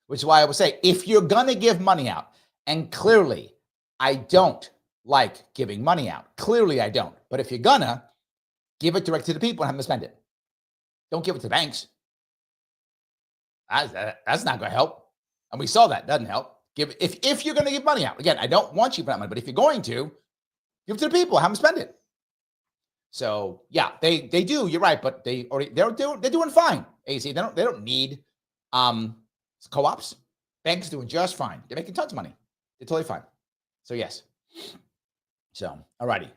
A: Which is why I would say, if you're going to give money out, and clearly I don't like giving money out. Clearly I don't. But if you're gonna, give it direct to the people and have them spend it. Don't give it to banks. That's not going to help. And we saw that. Doesn't help. If you're going to give money out. Again, I don't want you to put out money, but if you're going to, give it to the people. Have them spend it. So, yeah, they do. You're right. But they're doing fine, AC. They don't need co-ops. Banks doing just fine. They're making tons of money. They're totally fine. So, yes. So, all righty.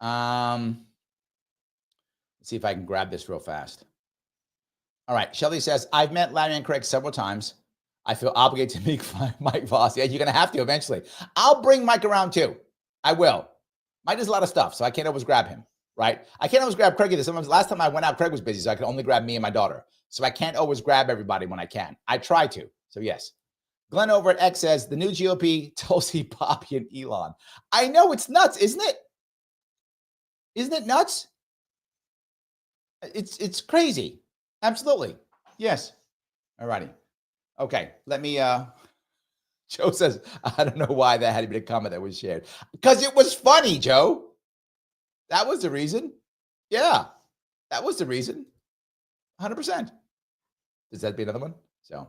A: Let's see if I can grab this real fast. All right. Shelly says, I've met Larry and Craig several times. I feel obligated to meet Mike Voss. Yeah, you're going to have to eventually. I'll bring Mike around too. I will. Mike does a lot of stuff, so I can't always grab him, right? I can't always grab Craig either. Sometimes last time I went out, Craig was busy, so I could only grab me and my daughter. So I can't always grab everybody when I can. I try to. So yes. Glenn over at X says, the new GOP, Tulsi, Poppy, and Elon. I know, it's nuts, isn't it? Isn't it nuts? It's crazy. Absolutely. Yes. All righty. Okay. Let me, Joe says, I don't know why that had to be a comment that was shared. Because it was funny, Joe. That was the reason. Yeah. That was the reason. 100%. Does that be another one? So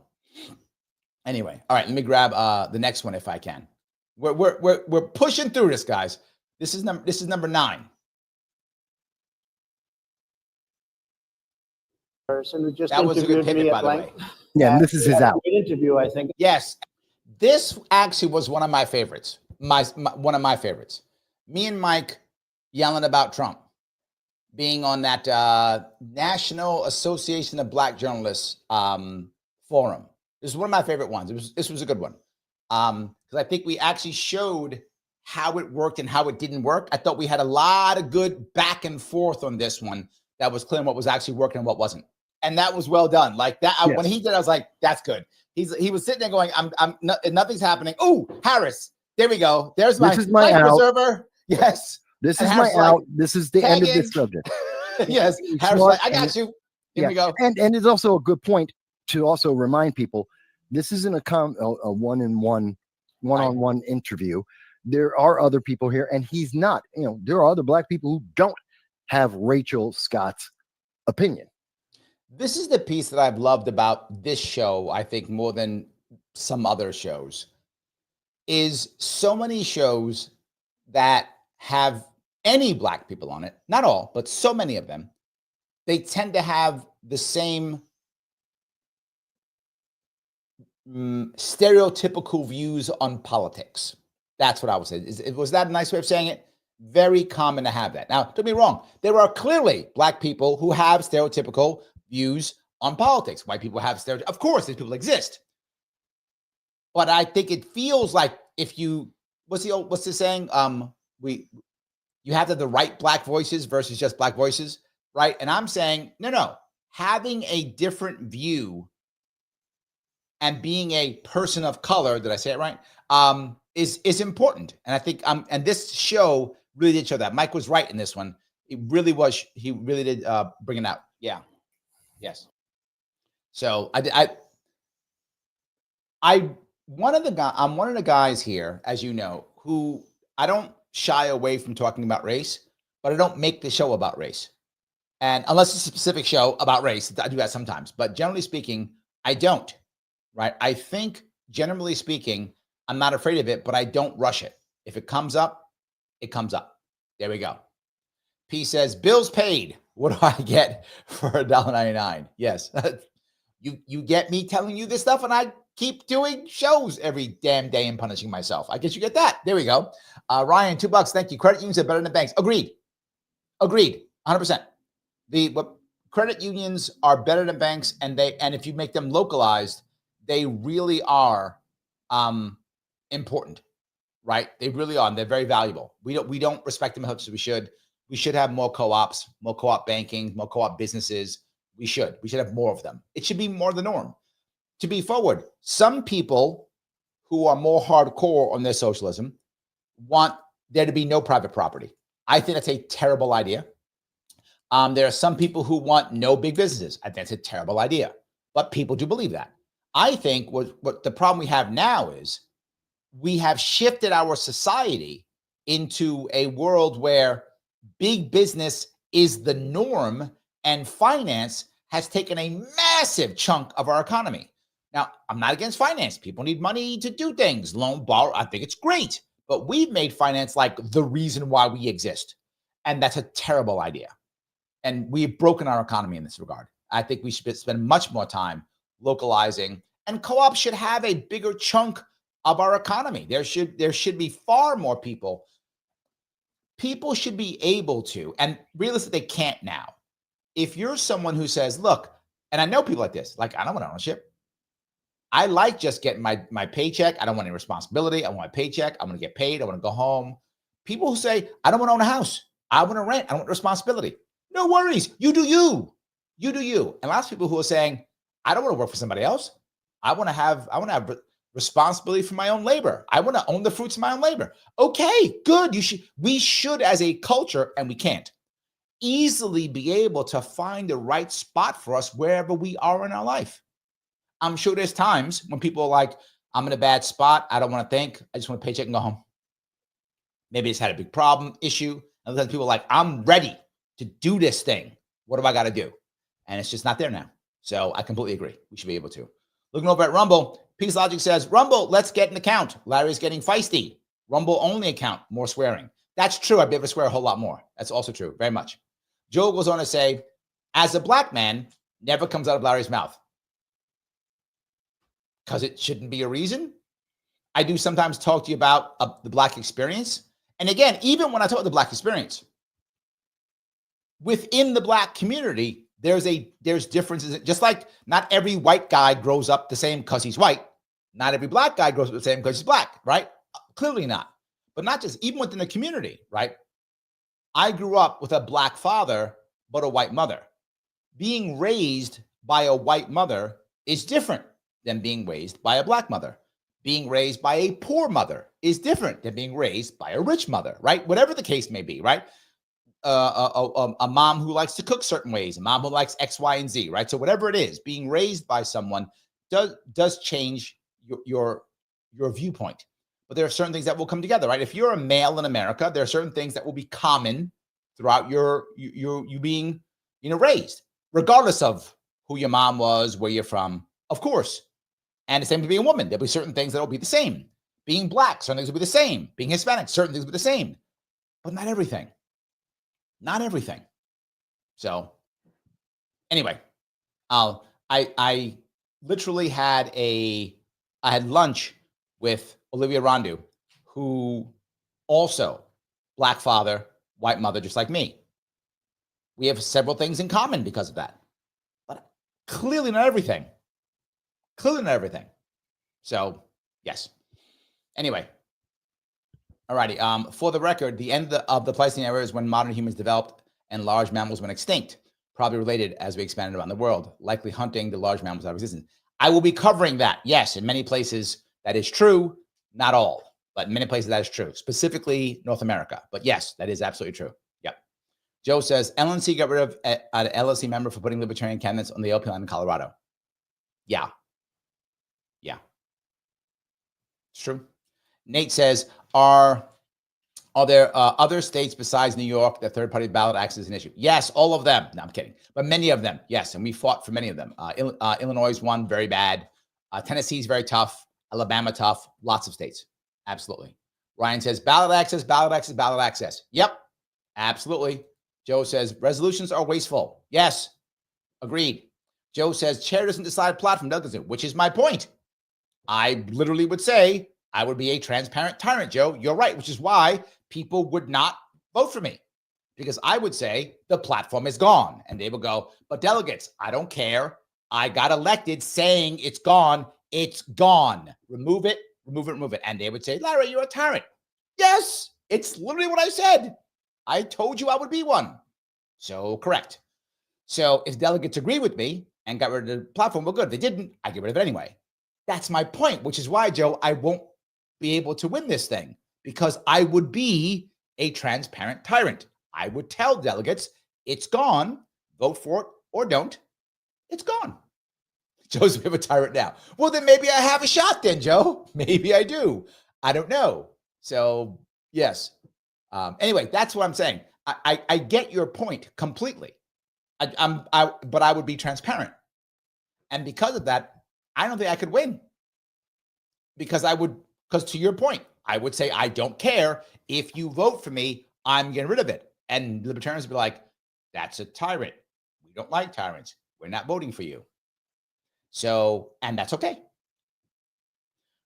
A: anyway. All right. Let me grab the next one if I can. We're pushing through this, guys. This is number 9.
C: Person who just
A: that was a good
C: interviewed me
A: pivot,
C: at
A: by the
C: length.
A: way.
D: Yeah, this is his out.
C: Good interview, I think.
A: Yes, this actually was one of my favorites. One of my favorites. Me and Mike yelling about Trump being on that National Association of Black Journalists forum. This is one of my favorite ones. This was a good one because I think we actually showed how it worked and how it didn't work. I thought we had a lot of good back and forth on this one that was clear on what was actually working and what wasn't. And that was well done. Like that, yes. When he did, I was like, "That's good." He was sitting there going, nothing's happening." Oh, Harris, there we go. There's my preserver. Yes,
D: this is my out. This is the end of this subject.
A: Yes, Harris, I got you. Here we go.
D: And it's also a good point to also remind people This isn't a one-on-one interview. There are other people here, and he's not. There are other black people who don't have Rachel Scott's opinion.
A: This is the piece that I've loved about this show, I think, more than some other shows, is so many shows that have any black people on it, not all, but so many of them, they tend to have the same stereotypical views on politics. That's what I would say. Was that a nice way of saying it? Very common to have that. Now, don't get me wrong. There are clearly black people who have stereotypical views on politics. White people have stereotypical. Of course, these people exist. But I think it feels like if you, what's the saying? You have to have the right black voices versus just black voices, right? And I'm saying, no. Having a different view and being a person of color, did I say it right? Is important. And I think and this show really did show that. Mike was right in this one. It really was. He really did bring it out. Yeah. Yes. So I'm one of the guys here, as you know, who I don't shy away from talking about race, but I don't make the show about race. And unless it's a specific show about race, I do that sometimes. But generally speaking, I don't. Right? I think, generally speaking, I'm not afraid of it, but I don't rush it. If it comes up, it comes up. There we go. P says, bills paid. What do I get for $1.99? Yes. You get me telling you this stuff, and I keep doing shows every damn day and punishing myself. I guess you get that. There we go. Ryan, $2. Thank you. Credit unions are better than banks. Agreed. 100%. What credit unions are better than banks, and if you make them localized, they really are important, right? They really are. And they're very valuable. We don't respect them as much as we should. We should have more co-ops, more co-op banking, more co-op businesses. We should have more of them. It should be more the norm. To be forward, some people who are more hardcore on their socialism want there to be no private property. I think that's a terrible idea. There are some people who want no big businesses. I think that's a terrible idea, but people do believe that. I think what the problem we have now is we have shifted our society into a world where big business is the norm and finance has taken a massive chunk of our economy. Now, I'm not against finance. People need money to do things. Loan, borrow, I think it's great. But we've made finance like the reason why we exist. And that's a terrible idea. And we've broken our economy in this regard. I think we should spend much more time localizing, and co-ops should have a bigger chunk of our economy. There should be far more people. People should be able to, and realistically, they can't now. If you're someone who says, look, and I know people like this, like, I don't want ownership. I like just getting my paycheck. I don't want any responsibility. I want my paycheck. I want to get paid. I want to go home. People who say, I don't want to own a house. I want to rent. I don't want responsibility. No worries. You do you. You do you. And lots of people who are saying, I don't want to work for somebody else. I want to have responsibility for my own labor. I want to own the fruits of my own labor. Okay, good. We should, as a culture, and we can't, easily be able to find the right spot for us wherever we are in our life. I'm sure there's times when people are like, I'm in a bad spot. I don't want to think. I just want a paycheck and go home. Maybe it's had a big problem, issue. And then people are like, I'm ready to do this thing. What do I got to do? And it's just not there now. So I completely agree. We should be able to. Looking over at Rumble, Peace Logic says, Rumble, let's get an account. Larry's getting feisty. Rumble only account, more swearing. That's true. I'd be able to swear a whole lot more. That's also true. Very much. Joe goes on to say, as a black man, never comes out of Larry's mouth. Because it shouldn't be a reason. I do sometimes talk to you about the black experience. And again, even when I talk about the black experience, within the black community, there's differences. Just like not every white guy grows up the same because he's white. Not every black guy grows up the same because he's black, right? Clearly not. But not just, even within the community, right? I grew up with a black father, but a white mother. Being raised by a white mother is different than being raised by a black mother. Being raised by a poor mother is different than being raised by a rich mother, right? Whatever the case may be, right? A mom who likes to cook certain ways, a mom who likes X, Y, and Z, right? So whatever it is, being raised by someone does change your viewpoint. But there are certain things that will come together, right? If you're a male in America, there are certain things that will be common throughout you being, raised, regardless of who your mom was, where you're from, of course. And the same to being a woman. There'll be certain things that will be the same. Being black, certain things will be the same. Being Hispanic, certain things will be the same. But not everything. Not everything. So anyway, I literally had lunch with Olivia Rondu, who also black father, white mother, just like me. We have several things in common because of that, but clearly not everything. Clearly not everything. So yes. Anyway. Alrighty. For the record, the end of the Pleistocene era is when modern humans developed and large mammals went extinct. Probably related as we expanded around the world, likely hunting the large mammals out of existence. I will be covering that. Yes, in many places that is true. Not all, but in many places that is true. Specifically North America. But yes, that is absolutely true. Yep. Joe says LNC got rid of an LLC member for putting libertarian candidates on the LP line in Colorado. Yeah. Yeah. It's true. Nate says, are there other states besides New York that third-party ballot access is an issue? Yes, all of them. No, I'm kidding. But many of them, yes. And we fought for many of them. Illinois won very bad. Tennessee's very tough. Alabama tough. Lots of states. Absolutely. Ryan says, ballot access, ballot access, ballot access. Yep, absolutely. Joe says, resolutions are wasteful. Yes, agreed. Joe says, chair doesn't decide platform, does it? Which is my point. I literally would say, I would be a transparent tyrant, Joe. You're right, which is why people would not vote for me. Because I would say the platform is gone. And they would go, but delegates, I don't care. I got elected saying it's gone. It's gone. Remove it, remove it, remove it. And they would say, Larry, you're a tyrant. Yes, it's literally what I said. I told you I would be one. So correct. So if delegates agree with me and got rid of the platform, well, good. If they didn't, I get rid of it anyway. That's my point, which is why, Joe, I won't be able to win this thing because I would be a transparent tyrant. I would tell delegates, it's gone. Vote for it or don't. It's gone. Joe's a bit of a tyrant now. Well, then maybe I have a shot then, Joe. Maybe I do. I don't know. So, yes. Anyway, that's what I'm saying. I get your point completely. But I would be transparent. And because of that, I don't think I could win. Because to your point, I would say, I don't care. If you vote for me, I'm getting rid of it. And libertarians would be like, that's a tyrant. We don't like tyrants. We're not voting for you. So, and that's okay.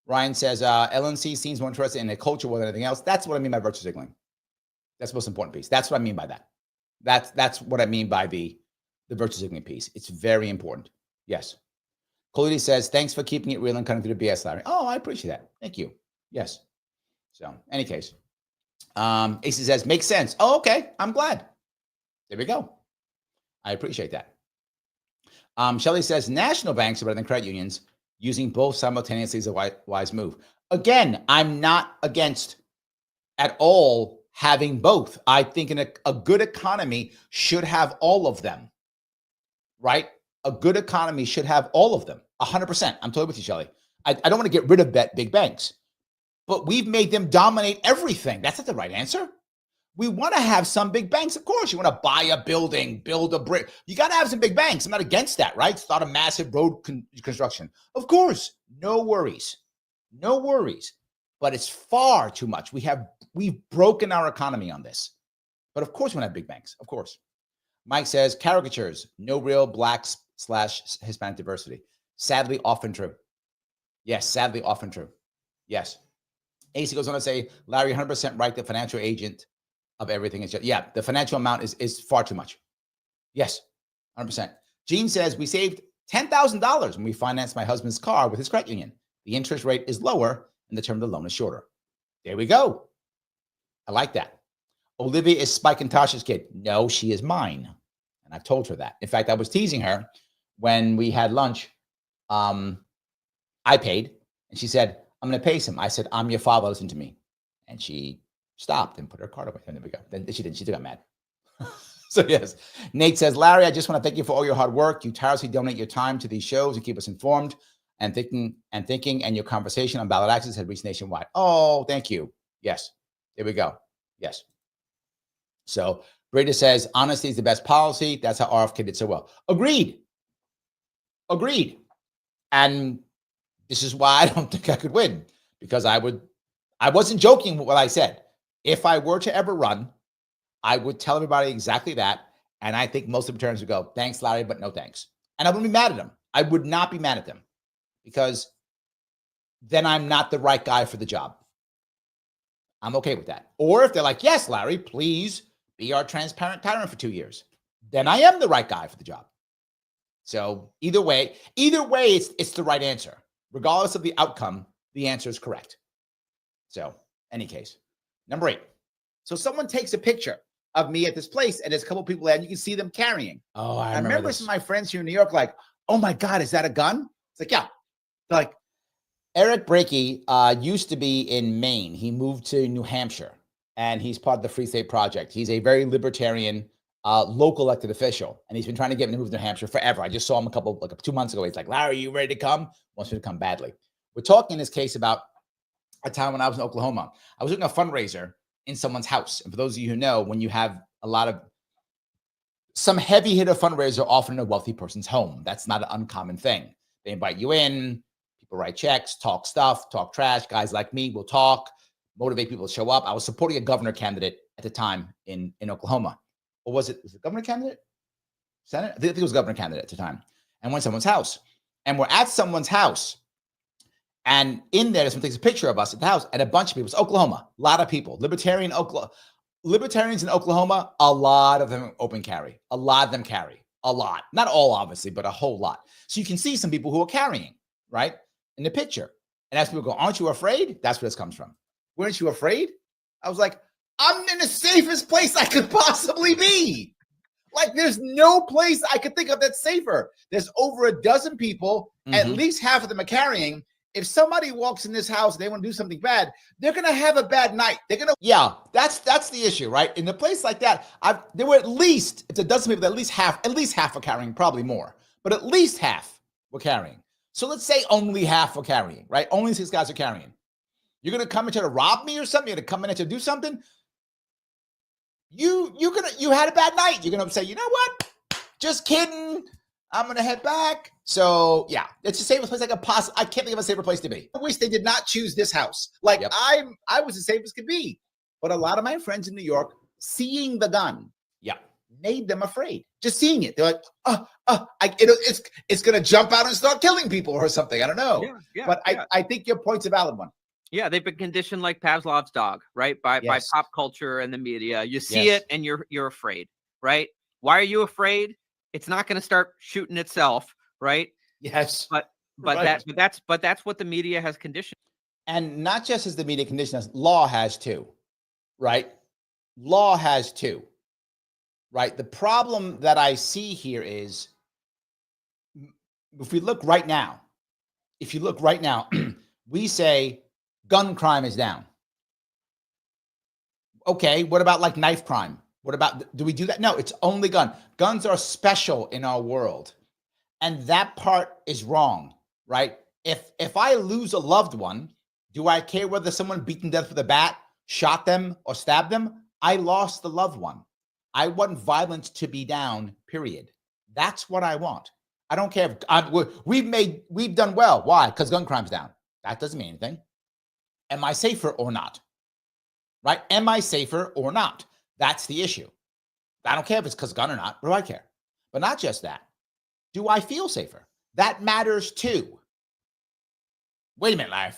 A: Ryan says, LNC seems more interested in a culture more than anything else. That's what I mean by virtue signaling. That's the most important piece. That's what I mean by that. That's what I mean by the virtue signaling piece. It's very important. Yes. Coludi says, thanks for keeping it real and cutting through the BS, Larry. Oh, I appreciate that. Thank you. Yes. So, any case. AC says, makes sense. Oh, okay. I'm glad. There we go. I appreciate that. Shelley says, national banks are better than credit unions. Using both simultaneously is a wise move. Again, I'm not against at all having both. I think in a good economy should have all of them, right? A good economy should have all of them, 100%. I'm totally with you, Shelley. I don't want to get rid of big banks, but we've made them dominate everything. That's not the right answer. We want to have some big banks. Of course, you want to buy a building, build a brick. You got to have some big banks. I'm not against that, right? Start a massive road construction. Of course, no worries. No worries. But it's far too much. We've broken our economy on this. But of course, we want to have big banks. Of course. Mike says, caricatures, no real Black/Hispanic diversity. Sadly, often true. Yes, sadly, often true. Yes. AC goes on to say, Larry, 100% right. The financial agent of everything is just, yeah, the financial amount is far too much. Yes, 100%. Gene says, we saved $10,000 when we financed my husband's car with his credit union. The interest rate is lower and the term of the loan is shorter. There we go. I like that. Olivia is Spike and Tasha's kid. No, she is mine. And I've told her that. In fact, I was teasing her when we had lunch. I paid. And she said, I'm going to pay some. I said, I'm your father. Listen to me. And she stopped and put her card away. And there we go. Then she didn't. She got mad. So yes. Nate says, Larry, I just want to thank you for all your hard work. You tirelessly donate your time to these shows and keep us informed. and thinking, and your conversation on ballot access had reached nationwide. Oh, thank you. Yes, there we go. Yes. So Breda says, honesty is the best policy. That's how RFK did so well. Agreed. Agreed. And this is why I don't think I could win, because I wasn't joking with what I said. If I were to ever run, I would tell everybody exactly that. And I think most libertarians would go, thanks, Larry, but no thanks. And I wouldn't be mad at them. I would not be mad at them, because then I'm not the right guy for the job. I'm okay with that. Or if they're like, yes, Larry, please be our transparent tyrant for 2 years, then I am the right guy for the job. So either way, it's the right answer. Regardless of the outcome, the answer is correct. So any case, number 8. So someone takes a picture of me at this place, and there's a couple people there, and you can see them carrying. Oh, I remember some of my friends here in New York, like, oh my God, is that a gun? It's like, yeah. They're like, Eric Brakey used to be in Maine. He moved to New Hampshire, and he's part of the Free State Project. He's a very libertarian local elected official, and he's been trying to get me to move to New Hampshire forever. I just saw him 2 months ago. He's like, Larry, you ready to come? Wants me to come badly. We're talking in this case about a time when I was in Oklahoma. I was doing a fundraiser in someone's house. And for those of you who know, when you have some heavy hitter fundraiser, often in a wealthy person's home, that's not an uncommon thing. They invite you in, people write checks, talk stuff, talk trash. Guys like me will talk, motivate people to show up. I was supporting a governor candidate at the time in Oklahoma. Or was it governor candidate? Senate? I think it was governor candidate at the time. And went to someone's house. And we're at someone's house. And in there, someone takes a picture of us at the house, and a bunch of people. It's Oklahoma, a lot of people. Libertarians in Oklahoma, a lot of them open carry. A lot of them carry. A lot. Not all, obviously, but a whole lot. So you can see some people who are carrying, right, in the picture. And as people go, aren't you afraid? That's where this comes from. Weren't you afraid? I was like, I'm in the safest place I could possibly be. Like, there's no place I could think of that's safer. There's over a dozen people, at least half of them are carrying. If somebody walks in this house and they want to do something bad, they're going to have a bad night. Yeah, that's the issue, right? In a place like that, there were at least, it's a dozen people, at least half are carrying, probably more, but at least half were carrying. So let's say only half are carrying, right? Only 6 guys are carrying. You're going to come and try to rob me or something? You're going to come in and try to do something? You had a bad night. You're going to say, you know what? Just kidding. I'm going to head back. So yeah, it's the safest place I could possibly, I can't think of a safer place to be. I wish they did not choose this house. Like, I was as safe as could be. But a lot of my friends in New York, seeing the gun, made them afraid. Just seeing it. They're like, it's going to jump out and start killing people or something. I don't know. But I think your point's a valid one.
E: Yeah, they've been conditioned like Pavlov's dog, right? By pop culture and the media. You see it and you're afraid, right? Why are you afraid? It's not going to start shooting itself, right?
A: Yes.
E: But that's what the media has conditioned.
A: And not just as the media conditioned us, law has too, right? Law has too, right? The problem that I see here is, if you look right now, we say gun crime is down. Okay, what about like knife crime? What about, do we do that? No, it's only gun. Guns are special in our world. And that part is wrong, right? If I lose a loved one, do I care whether someone beat them to death with a bat, shot them, or stabbed them? I lost the loved one. I want violence to be down, period. That's what I want. I don't care if we've done well. Why? Because gun crime's down. That doesn't mean anything. Am I safer or not? Right? Am I safer or not? That's the issue. I don't care if it's because gun or not. What do I care? But not just that. Do I feel safer? That matters too. Wait a minute, Larry.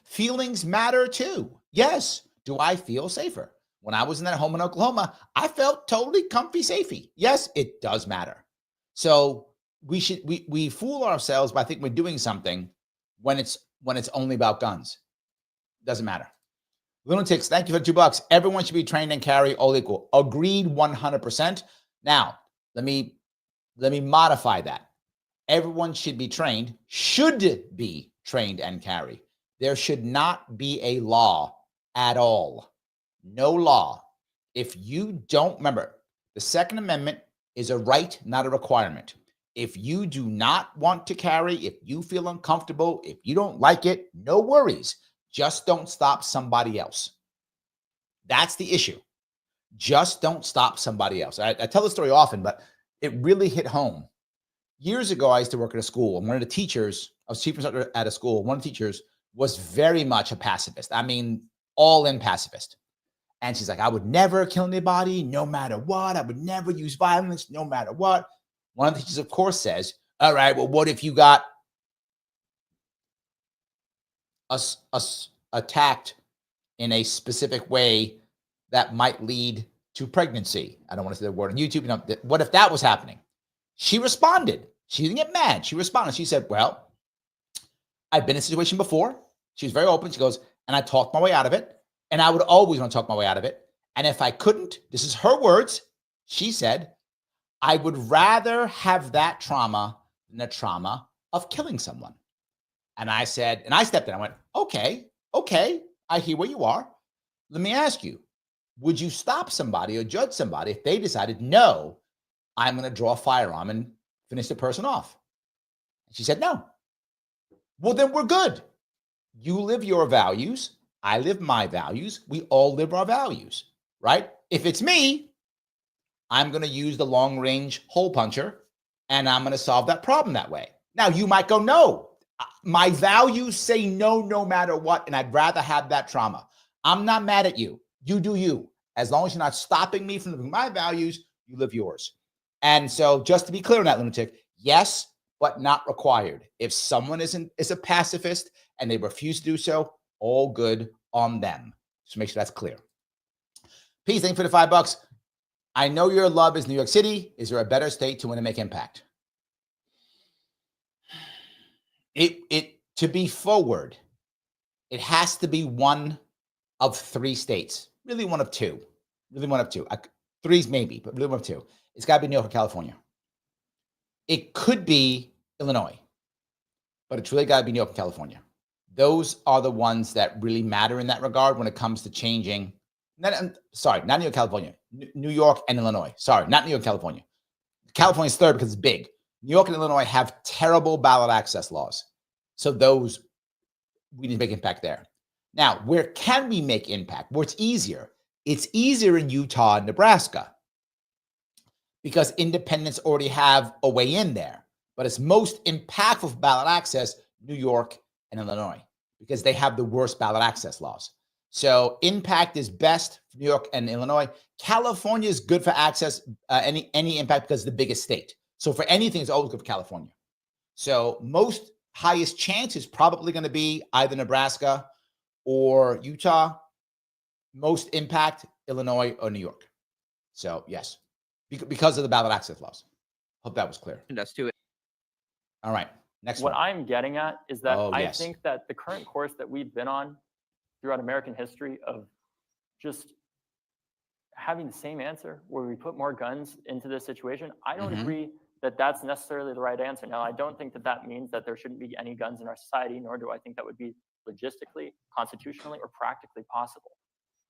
A: Feelings matter too. Yes. Do I feel safer? When I was in that home in Oklahoma, I felt totally comfy, safety. Yes, it does matter. So we fool ourselves by thinking we're doing something when it's only about guns. Doesn't matter. Lunatics, thank you for the $2. Everyone should be trained and carry all equal. Agreed 100%. Now, let me modify that. Everyone should be trained and carry. There should not be a law at all. No law. If you don't remember, the Second Amendment is a right, not a requirement. If you do not want to carry, if you feel uncomfortable, if you don't like it, no worries. Just don't stop somebody else. That's the issue. Just don't stop somebody else. I tell the story often, but it really hit home. Years ago, I used to work at a school, and one of the teachers, I was chief instructor at a school, one of the teachers was very much a pacifist. I mean, all in pacifist. And she's like, I would never kill anybody, no matter what. I would never use violence, no matter what. One of the teachers, of course, says, all right, well, what if you got attacked in a specific way that might lead to pregnancy? I don't want to say the word on YouTube. You know, what if that was happening? She responded. She didn't get mad. She responded. She said, well, I've been in a situation before. She was very open. She goes, and I talked my way out of it. And I would always want to talk my way out of it. And if I couldn't, this is her words, she said, I would rather have that trauma than the trauma of killing someone. And I said, and I stepped in. I went, okay, I hear where you are. Let me ask you, would you stop somebody or judge somebody if they decided, no, I'm going to draw a firearm and finish the person off? She said, no. Well, then we're good. You live your values. I live my values. We all live our values, right? If it's me, I'm going to use the long range hole puncher and I'm going to solve that problem that way. Now, you might go, no, my values say no, no matter what. And I'd rather have that trauma. I'm not mad at you. You do you. As long as you're not stopping me from living my values, you live yours. And so just to be clear on that, lunatic, yes, but not required. If someone is a pacifist and they refuse to do so, all good on them. So make sure that's clear. Peace, thank you for the $5. I know your love is New York City. Is there a better state to win and make impact? To be forward, it has to be one of 3 states. Really one of 2. Really one of 2. 3's maybe, but really one of 2. It's got to be New York or California. It could be Illinois, but it's really got to be New York and California. Those are the ones that really matter in that regard when it comes to changing. Not New York, California. New York and Illinois. Sorry, not New York, California. California's third because it's big. New York and Illinois have terrible ballot access laws. So those, we need to make impact there. Now, where can we make impact? Where it's easier? It's easier in Utah and Nebraska because independents already have a way in there. But it's most impactful for ballot access, New York and Illinois, because they have the worst ballot access laws. So impact is best for New York and Illinois. California is good for access, any impact because it's the biggest state. So for anything, it's always good for California. So most highest chance is probably going to be either Nebraska or Utah. Most impact, Illinois or New York. So yes, because of the ballot access laws. Hope that was clear.
E: And us to it.
A: All right. Next
F: what
A: one.
F: I'm getting at is that I
A: yes.
F: think that the current course that we've been on throughout American history of just having the same answer where we put more guns into this situation, I don't agree that that's necessarily the right answer. Now, I don't think that that means that there shouldn't be any guns in our society, nor do I think that would be logistically, constitutionally, or practically possible.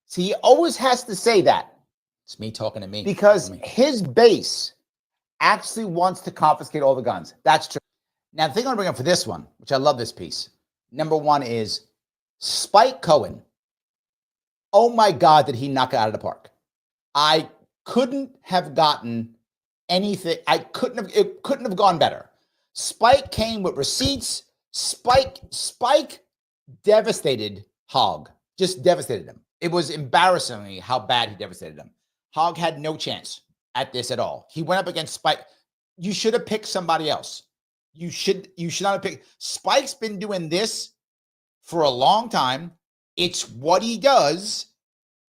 A: See, he always has to say that. It's me talking to me. Because his base actually wants to confiscate all the guns. That's true. Now, the thing I want to bring up for this one, which I love this piece. Number one is Spike Cohen. Oh my God, did he knock it out of the park? I couldn't have gotten anything. It couldn't have gone better. Spike came with receipts. Spike devastated Hogg. Just devastated him. It was embarrassingly how bad he devastated him. Hogg had no chance at this at all. He went up against Spike. You should have picked somebody else. You should not have picked. Spike's been doing this for a long time. It's what he does,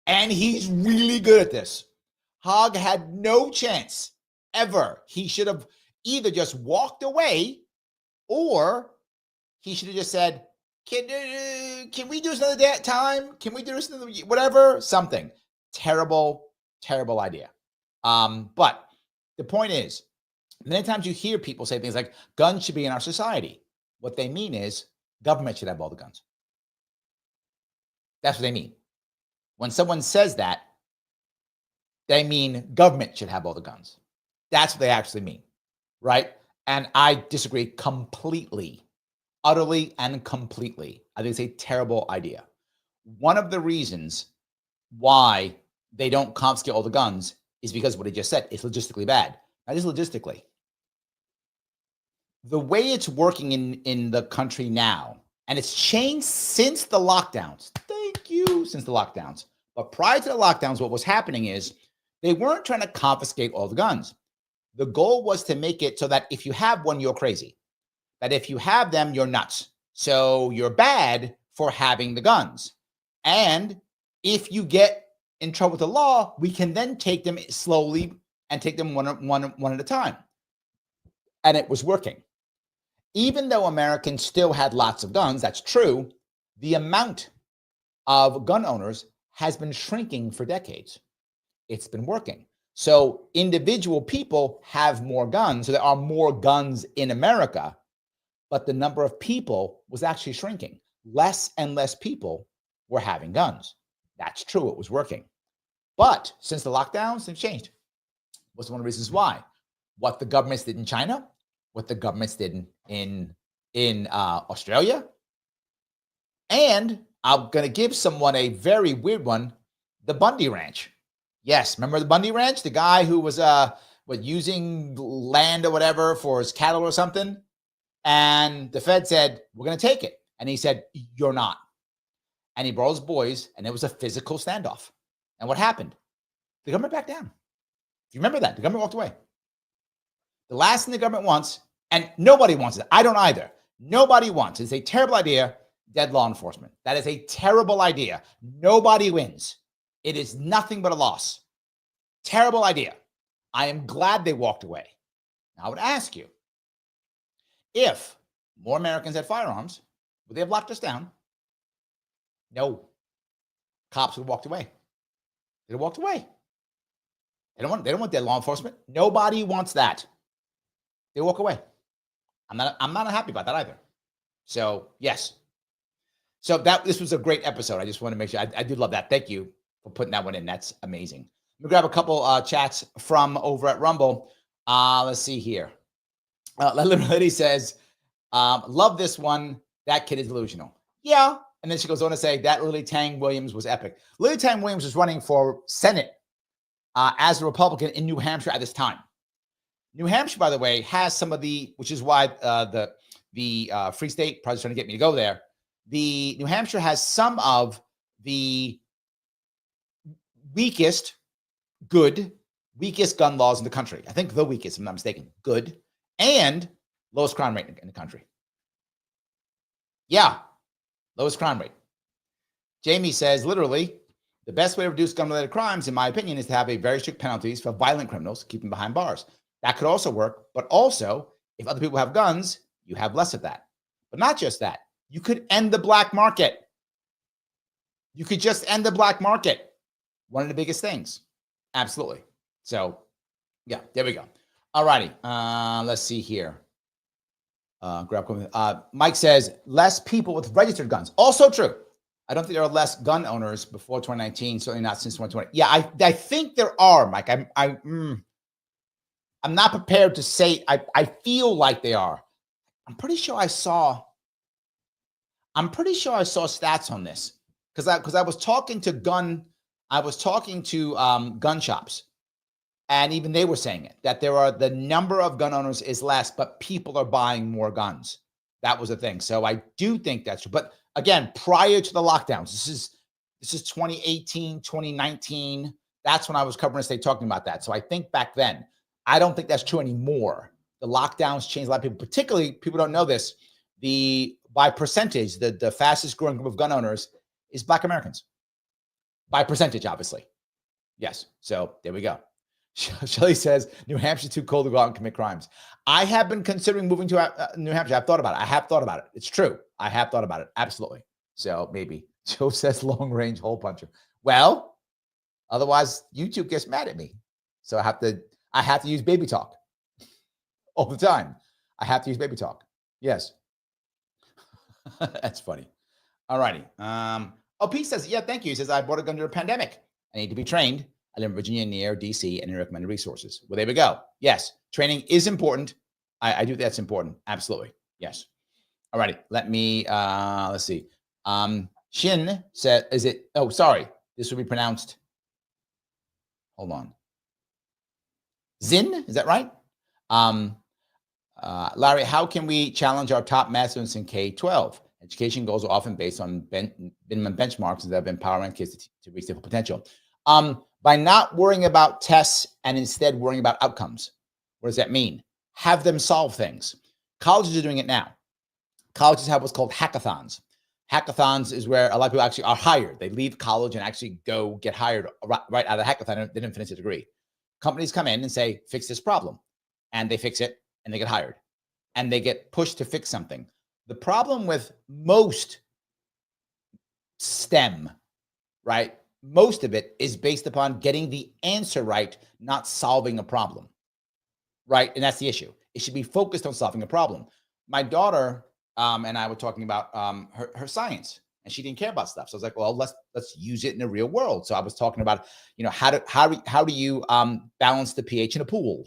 A: and he's really good at this. Hogg had no chance ever. He should have either just walked away, or he should have just said, can we do this another time? Can we do this another, whatever, something. Terrible, terrible idea. But the point is, many times you hear people say things like guns should be in our society. What they mean is government should have all the guns. That's what they mean. When someone says that, they mean government should have all the guns. That's what they actually mean, right? And I disagree completely, utterly and completely. I think it's a terrible idea. One of the reasons why they don't confiscate all the guns is because of what he just said. It's logistically bad. Now, just logistically. The way it's working in the country now, and it's changed since the lockdowns. Thank you, since the lockdowns. But prior to the lockdowns, what was happening is they weren't trying to confiscate all the guns. The goal was to make it so that if you have one, you're crazy. That if you have them, you're nuts. So you're bad for having the guns. And if you get in trouble with the law, we can then take them slowly and take them one at a time. And it was working. Even though Americans still had lots of guns, that's true, the amount of gun owners has been shrinking for decades. It's been working. So individual people have more guns. So there are more guns in America, but the number of people was actually shrinking. Less and less people were having guns. That's true. It was working. But since the lockdowns, things changed. What's one of the reasons why? What the governments did in China, what the governments did in Australia. And I'm going to give someone a very weird one, the Bundy Ranch. Yes, remember the Bundy Ranch? The guy who was using land or whatever for his cattle or something? And the Fed said, we're going to take it. And he said, you're not. And he brought his boys, and it was a physical standoff. And what happened? The government backed down. If you remember that, the government walked away. The last thing the government wants, and nobody wants it. I don't either. Nobody wants. It's a terrible idea, dead law enforcement. That is a terrible idea. Nobody wins. It is nothing but a loss. Terrible idea. I am glad they walked away. Now, I would ask you, if more Americans had firearms, would they have locked us down? No. Cops would have walked away. They'd have walked away. They don't want dead law enforcement. Nobody wants that. They walk away. I'm not happy about that either. So yes. So this was a great episode. I just want to make sure I do love that. Thank you for putting that one in. That's amazing. Let me grab a couple chats from over at Rumble. Let's see here. Lily says, love this one. That kid is delusional. Yeah. And then she goes on to say that Lily Tang Williams was epic. Lily Tang Williams was running for Senate as a Republican in New Hampshire at this time. New Hampshire, by the way, has some of which is why the Free State probably trying to get me to go there. The New Hampshire has some of the weakest gun laws in the country. I think the weakest, if I'm not mistaken. Good. And lowest crime rate in the country. Yeah. Lowest crime rate. Jamie says, literally, the best way to reduce gun-related crimes, in my opinion, is to have a very strict penalties for violent criminals, keep them behind bars. That could also work, but also, if other people have guns, you have less of that. But not just that. You could end the black market. You could just end the black market. One of the biggest things. Absolutely. So, yeah, there we go. All righty. Let's see here. Mike says, less people with registered guns. Also true. I don't think there are less gun owners before 2019, certainly not since 2020. Yeah, I think there are, Mike. I'm not prepared to say I feel like they are. I'm pretty sure I saw stats on this because I was talking to gun shops, and even they were saying it, that the number of gun owners is less, but people are buying more guns. That was the thing. So I do think that's true. But again, prior to the lockdowns, this is 2018, 2019. That's when I was covering the state talking about that. So I think back then, I don't think that's true anymore. The lockdowns changed a lot of people, particularly people don't know this. By percentage, the fastest growing group of gun owners is Black Americans. By percentage, obviously. Yes. So there we go. Shelley says, New Hampshire's too cold to go out and commit crimes. I have been considering moving to New Hampshire. I've thought about it. I have thought about it. It's true. I have thought about it. Absolutely. So maybe. Joe says long range hole puncher. Well, otherwise YouTube gets mad at me. So I have to use baby talk all the time. I have to use baby talk. Yes. That's funny. All righty. Pete says, yeah, thank you. He says, I bought a gun during a pandemic. I need to be trained. I live in Virginia near DC and recommended resources. Well, there we go. Yes, training is important. I do think that's important. Absolutely. Yes. All righty. Let me, let's see. Shin said, is it, oh, sorry. This will be pronounced, hold on. Zin, is that right? Larry, how can we challenge our top math students in K-12? Education goals are often based on minimum benchmarks that have empowering kids to reach their full potential. By not worrying about tests and instead worrying about outcomes. What does that mean? Have them solve things. Colleges are doing it now. Colleges have what's called hackathons. Hackathons is where a lot of people actually are hired. They leave college and actually go get hired right out of the hackathon. They didn't finish a degree. Companies come in and say, fix this problem. And they fix it and they get hired. And they get pushed to fix something. The problem with most STEM, right? Most of it is based upon getting the answer right, not solving a problem, right? And that's the issue. It should be focused on solving a problem. My daughter and I were talking about her science, and she didn't care about stuff. So I was like, well, let's use it in the real world. So I was talking about, you know, how do you balance the pH in a pool?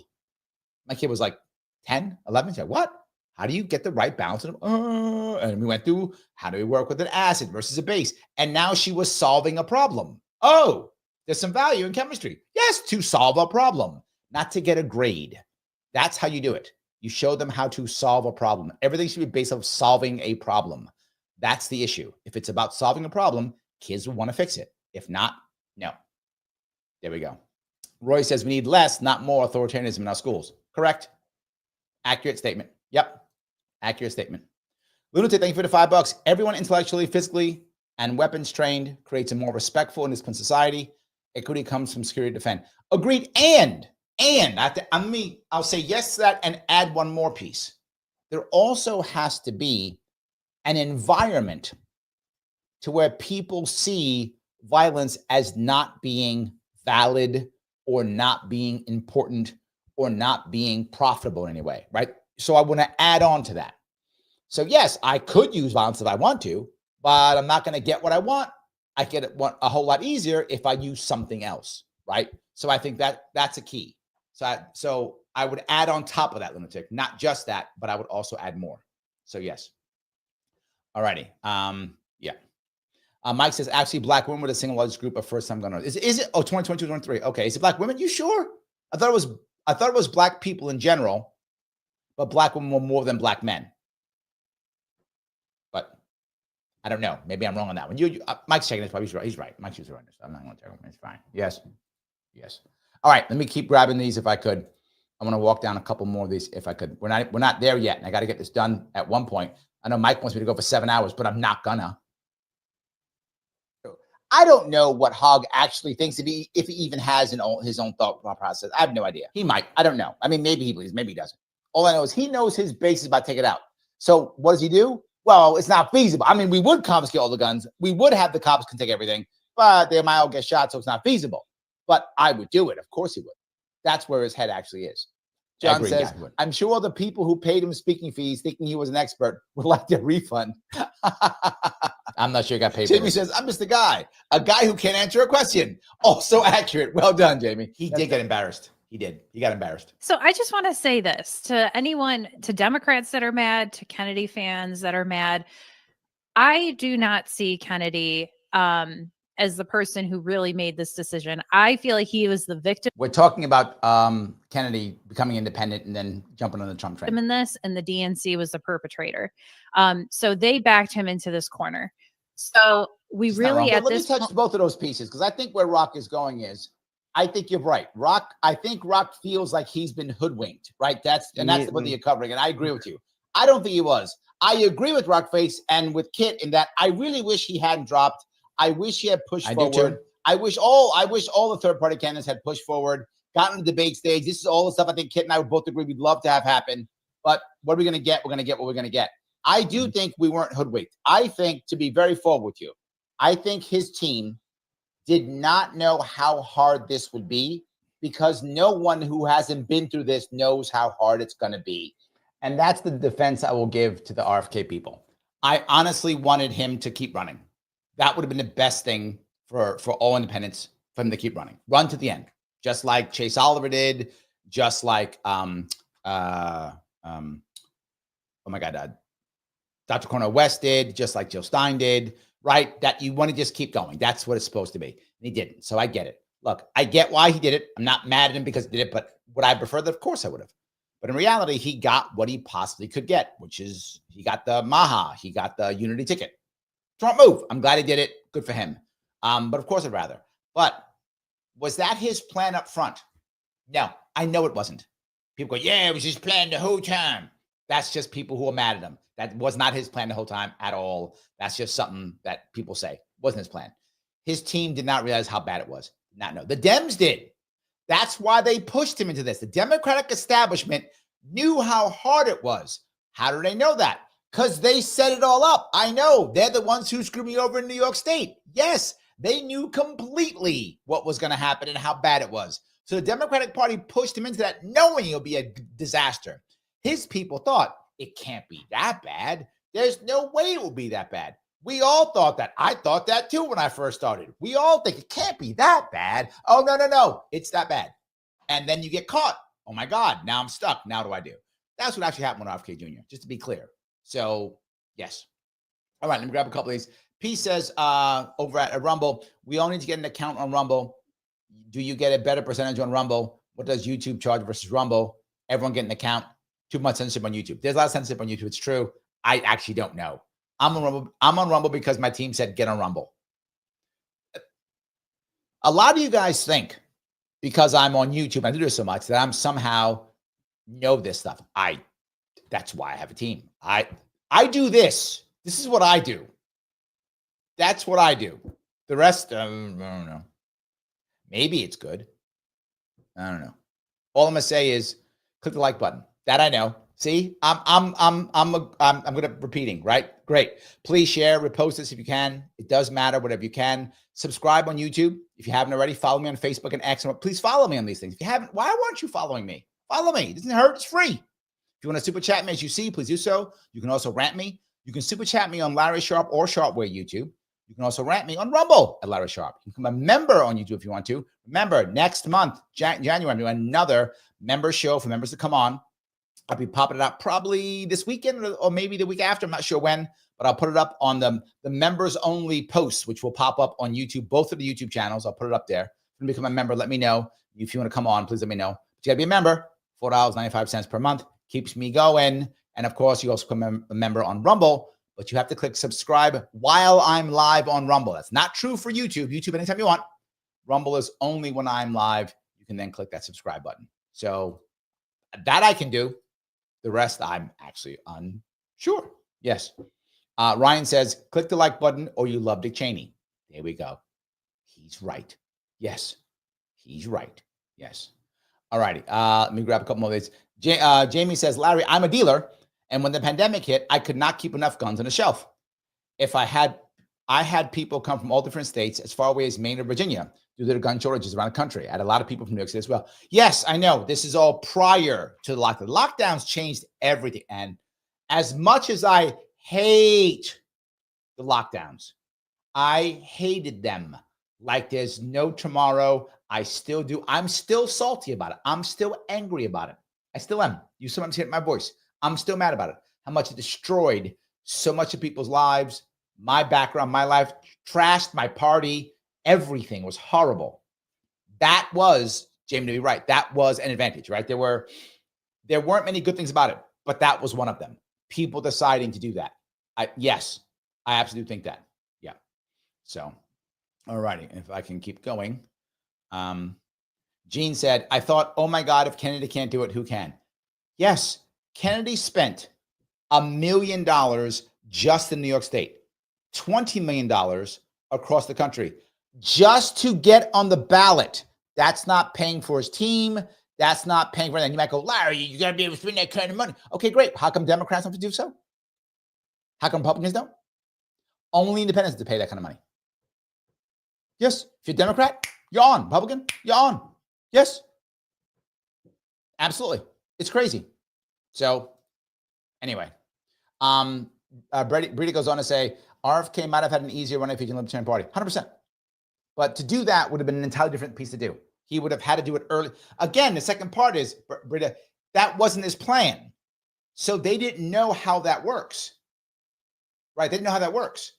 A: My kid was like 10, 11. She's like, what? How do you get the right balance? And we went through, how do we work with an acid versus a base? And now she was solving a problem. Oh, there's some value in chemistry. Yes, to solve a problem, not to get a grade. That's how you do it. You show them how to solve a problem. Everything should be based on solving a problem. That's the issue. If it's about solving a problem, kids will want to fix it. If not, no. There we go. Roy says we need less, not more authoritarianism in our schools. Correct. Accurate statement. Yep. Accurate statement. Lunatic, thank you for the $5. Everyone intellectually, physically, and weapons trained creates a more respectful and disciplined society. Equity comes from security to defend. Agreed. And I'll say yes to that and add one more piece. There also has to be an environment to where people see violence as not being valid or not being important or not being profitable in any way, right? So I want to add on to that. So yes, I could use violence if I want to, but I'm not going to get what I want. I get it a whole lot easier if I use something else, right? So I think that's a key. So I would add on top of that, Lunatic, not just that, but I would also add more. So yes. All righty. Yeah. Mike says, actually, Black women were the single largest group of first-time gun owners. Is it? Oh, 2022, 2023. Okay. Is it Black women? You sure? I thought it was Black people in general, but Black women were more than Black men. But I don't know. Maybe I'm wrong on that one. Mike's checking this. Probably he's right. He's right. Mike's right. So I'm not going to tell him. It's fine. Yes. Yes. All right. Let me keep grabbing these if I could. I want to walk down a couple more of these if I could. We're not there yet, and I got to get this done at one point. I know Mike wants me to go for 7 hours, but I'm not gonna. I don't know what Hogg actually thinks if he even has his own thought process. I have no idea. He might. I don't know. I mean, maybe he believes, maybe he doesn't. All I know is he knows his base is about to take it out. So what does he do? Well, it's not feasible. I mean, we would confiscate all the guns. We would have the cops can take everything, but they might all get shot, so it's not feasible. But I would do it. Of course he would. That's where his head actually is. John says, I'm sure the people who paid him speaking fees thinking he was an expert would like their refund. I'm not sure he got paid. Jamie says, I'm just a guy who can't answer a question. Also accurate. Well done, Jamie. He did get embarrassed. He did. He got embarrassed.
G: So I just want to say this to anyone, to Democrats that are mad, to Kennedy fans that are mad. I do not see Kennedy as the person who really made this decision. I feel like he was the victim.
A: We're talking about Kennedy becoming independent and then jumping on the Trump train.
G: In this, and the DNC was the perpetrator. So they backed him into this corner. So we really at this.
A: Let me touch both of those pieces because I think where Rock is going is, I think you're right. I think Rock feels like he's been hoodwinked, right? That's what you're covering, and I agree with you. I don't think he was. I agree with Rockface and with Kit in that I really wish he hadn't dropped. I wish he had pushed forward. I wish all the third-party candidates had pushed forward, gotten to the debate stage. This is all the stuff I think Kit and I would both agree we'd love to have happen. But what are we going to get? We're going to get what we're going to get. I do think we weren't hoodwinked. I think, to be very forward with you, I think his team did not know how hard this would be because no one who hasn't been through this knows how hard it's going to be. And that's the defense I will give to the RFK people. I honestly wanted him to keep running. That would have been the best thing for all independents, for him to keep running. Run to the end, just like Chase Oliver did, just like oh my God, Dr. Cornel West did, just like Jill Stein did, right? That you want to just keep going. That's what it's supposed to be. And he didn't. So I get it. Look, I get why he did it. I'm not mad at him because he did it, but would I prefer that? Of course I would have. But in reality, he got what he possibly could get, which is he got the Maha, he got the Unity ticket. Smart move. I'm glad he did it. Good for him. But of course I'd rather. But was that his plan up front? No, I know it wasn't. People go, yeah, it was his plan the whole time. That's just people who are mad at him. That was not his plan the whole time at all. That's just something that people say. Wasn't his plan. His team did not realize how bad it was. Did not know. The Dems did. That's why they pushed him into this. The Democratic establishment knew how hard it was. How do they know that? Because they set it all up. I know. They're the ones who screwed me over in New York State. Yes, they knew completely what was going to happen and how bad it was. So the Democratic Party pushed him into that knowing it'll be a disaster. His people thought, it can't be that bad. There's no way it will be that bad. We all thought that. I thought that too when I first started. We all think it can't be that bad. Oh, no. It's that bad. And then you get caught. Oh my God, now I'm stuck. Now what do I do? That's what actually happened with RFK Jr., just to be clear. So, yes. All right, let me grab a couple of these. P says over at Rumble, we all need to get an account on Rumble. Do you get a better percentage on Rumble? What does YouTube charge versus Rumble? Everyone get an account. Too much censorship on YouTube. There's a lot of censorship on YouTube. It's true. I actually don't know. I'm on Rumble because my team said get on Rumble. A lot of you guys think because I'm on YouTube, I do this so much that I'm somehow know this stuff. That's why I have a team. I do this. This is what I do. That's what I do. The rest, I don't know. Maybe it's good. I don't know. All I'm gonna say is click the like button. That I know. See, I'm good at repeating, right? Great. Please share, repost this if you can. It does matter, whatever you can. Subscribe on YouTube if you haven't already. Follow me on Facebook and X. Please follow me on these things. If you haven't, why aren't you following me? Follow me. It doesn't hurt. It's free. If you want to super chat me as you see, please do so. You can also rant me. You can super chat me on Larry Sharpe or Sharpe Way YouTube. You can also rant me on Rumble at Larry Sharpe. You can become a member on YouTube if you want to. Remember, next month, January, I'm doing another member show for members to come on. I'll be popping it up probably this weekend or maybe the week after. I'm not sure when, but I'll put it up on the members only posts, which will pop up on YouTube, both of the YouTube channels. I'll put it up there. If you become a member, let me know. If you want to come on, please let me know. But you got to be a member, $4.95 per month. Keeps me going. And of course, you also become a member on Rumble, but you have to click subscribe while I'm live on Rumble. That's not true for YouTube. YouTube, anytime you want. Rumble is only when I'm live. You can then click that subscribe button. So that I can do. The rest, I'm actually unsure. Yes. Ryan says, click the like button or you love Dick Cheney. There we go. He's right. Yes. He's right. Yes. All righty. Let me grab a couple more of these. Jamie says, Larry, I'm a dealer. And when the pandemic hit, I could not keep enough guns on the shelf. I had people come from all different states as far away as Maine or Virginia due to the gun shortages around the country. I had a lot of people from New York City as well. Yes, I know. This is all prior to the lockdown. Lockdowns changed everything. And as much as I hate the lockdowns, I hated them like there's no tomorrow. I still do. I'm still salty about it. I'm still angry about it. I still am. You sometimes hear my voice. I'm still mad about it. How much it destroyed so much of people's lives, my background, my life, trashed my party. Everything was horrible. That was, Jamie, to be right, that was an advantage, right? There weren't many good things about it, but that was one of them. People deciding to do that. Yes, I absolutely think that. Yeah. So, all righty. If I can keep going. Gene said, I thought, oh my God, if Kennedy can't do it, who can? Yes, Kennedy spent $1 million just in New York State, $20 million across the country just to get on the ballot. That's not paying for his team. That's not paying for anything. You might go, Larry, you got to be able to spend that kind of money. Okay, great. How come Democrats don't have to do so? How come Republicans don't? Only independents to pay that kind of money. Yes, if you're Democrat, you're on. Republican, you're on. Yes, absolutely. It's crazy. So anyway, Brady goes on to say, RFK might have had an easier run if he didn't Libertarian Party. 100%. But to do that would have been an entirely different piece to do. He would have had to do it early. Again, the second part is, Brita, that wasn't his plan. So they didn't know how that works. Right? They didn't know how that works.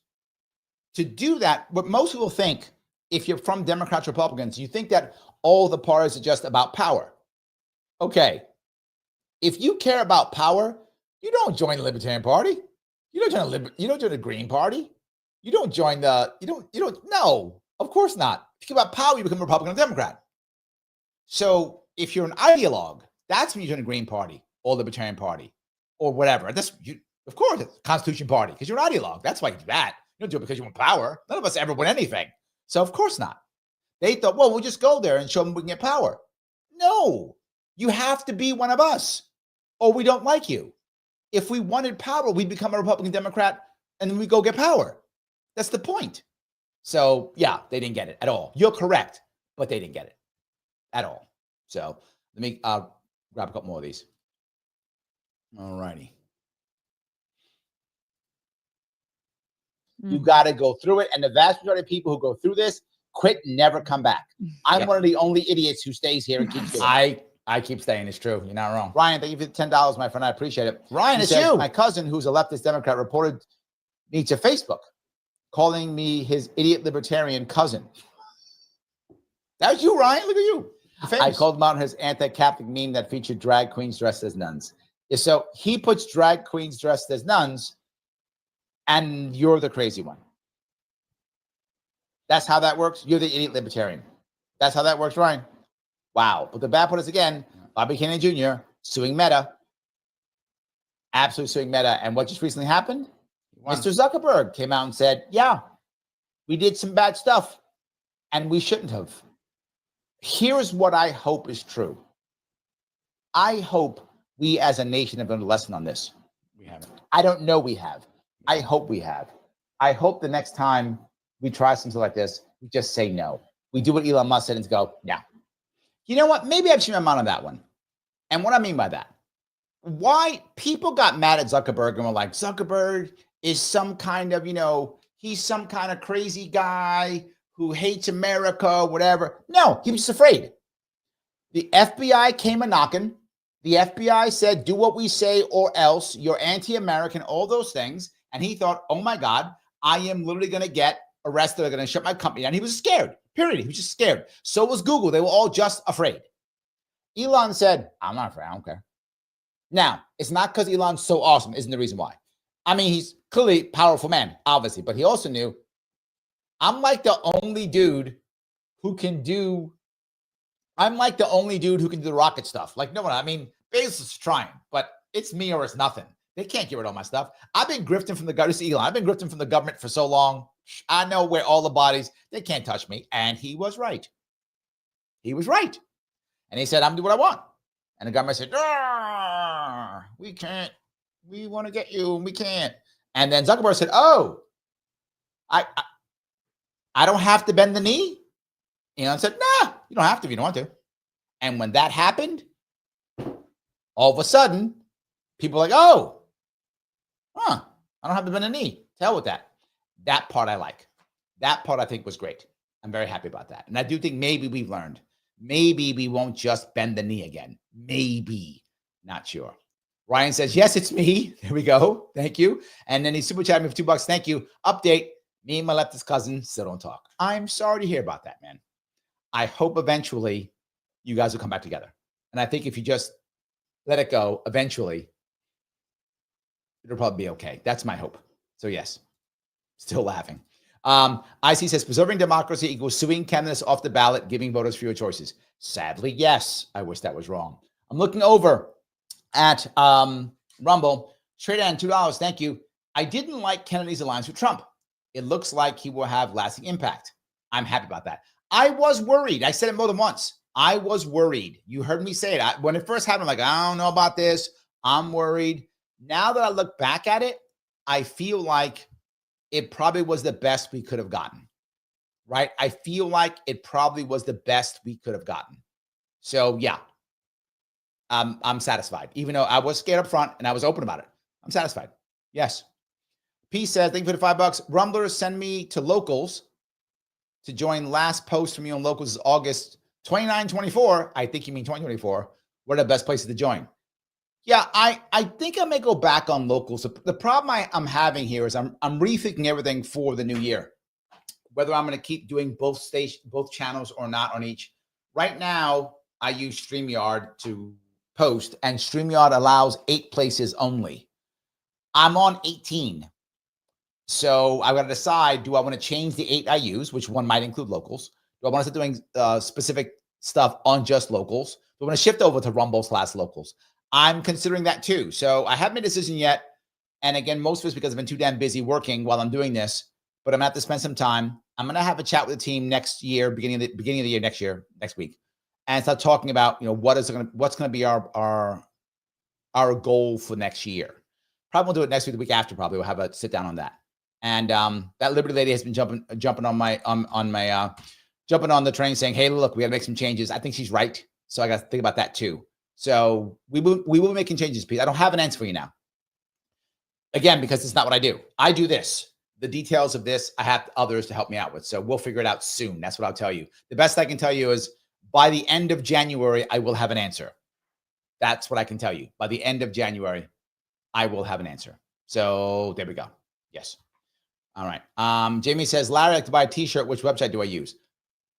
A: To do that, what most people think, if you're from Democrats, Republicans, you think that all the parties are just about power. Okay. If you care about power, you don't join the Libertarian Party. You don't join the Green Party. You don't join no, of course not. If you care about power, you become a Republican or Democrat. So if you're an ideologue, that's when you join the Green Party or Libertarian Party or whatever. Of course, it's Constitution Party, because you're an ideologue. That's why you do that. You don't do it because you want power. None of us ever win anything. So of course not. They thought, well, we'll just go there and show them we can get power. No, you have to be one of us or we don't like you. If we wanted power, we'd become a Republican Democrat and then we go get power. That's the point. So yeah, they didn't get it at all. You're correct, but they didn't get it at all. So let me grab a couple more of these. All righty. You got to go through it. And the vast majority of people who go through this quit, never come back. I'm one of the only idiots who stays here and keeps doing it. I keep staying. It's true. You're not wrong. Ryan, thank you for the $10, my friend. I appreciate it. Ryan, it's you. My cousin, who's a leftist Democrat, reported me to Facebook, calling me his idiot libertarian cousin. That was you, Ryan. Look at you. I called him out on his anti-Catholic meme that featured drag queens dressed as nuns. So he puts drag queens dressed as nuns, and you're the crazy one. That's how that works. You're the idiot libertarian. That's how that works, Ryan. Wow. But the bad part is, again, Bobby Kennedy Jr. suing Meta. Absolutely suing Meta. And what just recently happened? Mr. Zuckerberg came out and said, yeah, we did some bad stuff and we shouldn't have. Here's what I hope is true. I hope we as a nation have learned a lesson on this. We haven't. I don't know we have. I hope we have. I hope the next time we try something like this, we just say no. We do what Elon Musk said and go, no. You know what? Maybe I've changed my mind on that one. And what I mean by that, why people got mad at Zuckerberg and were like, Zuckerberg is some kind of, he's some kind of crazy guy who hates America, whatever. No, he was just afraid. The FBI came a-knocking. The FBI said, do what we say or else. You're anti-American, all those things. And he thought, oh my God, I am literally going to get arrested. They're going to shut my company down. He was scared, period. He was just scared. So was Google. They were all just afraid. Elon said, I'm not afraid. I don't care. Now, it's not because Elon's so awesome, isn't the reason why. I mean, he's clearly a powerful man, obviously, but he also knew, I'm like the only dude who can do the rocket stuff. Like, no one, I mean, Bezos is trying, but it's me or it's nothing. They can't get rid of all my stuff. I've been grifting from the government. This is Elon. I've been grifting from the government for so long. I know where all the bodies, they can't touch me. And he was right. He was right. And he said, I'm going to do what I want. And the government said, we can't. We want to get you, and we can't. And then Zuckerberg said, oh, I don't have to bend the knee. Elon said, nah, you don't have to if you don't want to. And when that happened, all of a sudden, people were like, oh, I don't have to bend the knee. To hell with that. That part I like. That part I think was great. I'm very happy about that. And I do think maybe we've learned. Maybe we won't just bend the knee again. Maybe. Not sure. Ryan says, yes, it's me. There we go. Thank you. And then he super chatted me for $2. Thank you. Update. Me and my leftist cousin still don't talk. I'm sorry to hear about that, man. I hope eventually you guys will come back together. And I think if you just let it go, eventually, it'll probably be okay. That's my hope. So yes, still laughing. IC says, preserving democracy equals suing candidates off the ballot, giving voters fewer choices. Sadly, yes. I wish that was wrong. I'm looking over at Rumble. Trade on $2. Thank you. I didn't like Kennedy's alliance with Trump. It looks like he will have lasting impact. I'm happy about that. I was worried. I said it more than once. I was worried. You heard me say it. When it first happened, I'm like, I don't know about this. I'm worried. Now that I look back at it, I feel like it probably was the best we could have gotten, right? I feel like it probably was the best we could have gotten. So yeah, I'm satisfied. Even though I was scared up front and I was open about it. I'm satisfied. Yes. P says, thank you for the $5. Rumblers send me to locals to join. Last post from you on locals is August 29, 24. I think you mean 2024. What are the best places to join? Yeah, I think I may go back on locals. The problem I'm having here is I'm rethinking everything for the new year. Whether I'm going to keep doing both channels or not on each. Right now, I use StreamYard to post, and StreamYard allows 8 places only. I'm on 18. So I've got to decide, do I want to change the 8 I use, which one might include locals? Do I want to start doing specific stuff on just locals? Do I want to shift over to Rumble/locals? I'm considering that too. So I haven't made a decision yet. And again, most of it's because I've been too damn busy working while I'm doing this, but I'm going to have to spend some time. I'm going to have a chat with the team next year, beginning of the year, next week, and start talking about, what's going to be our goal for next year. Probably we'll do it next week, the week after. Probably we'll have a sit down on that. And that Liberty lady has been jumping on jumping on the train, saying, "Hey, look, we got to make some changes." I think she's right, so I got to think about that too. So we will be making changes, Pete. I don't have an answer for you now. Again, because it's not what I do. I do this. The details of this, I have others to help me out with. So we'll figure it out soon. That's what I'll tell you. The best I can tell you is by the end of January, I will have an answer. That's what I can tell you. By the end of January, I will have an answer. So there we go. Yes. All right. Jamie says, Larry, I'd like to buy a t-shirt. Which website do I use?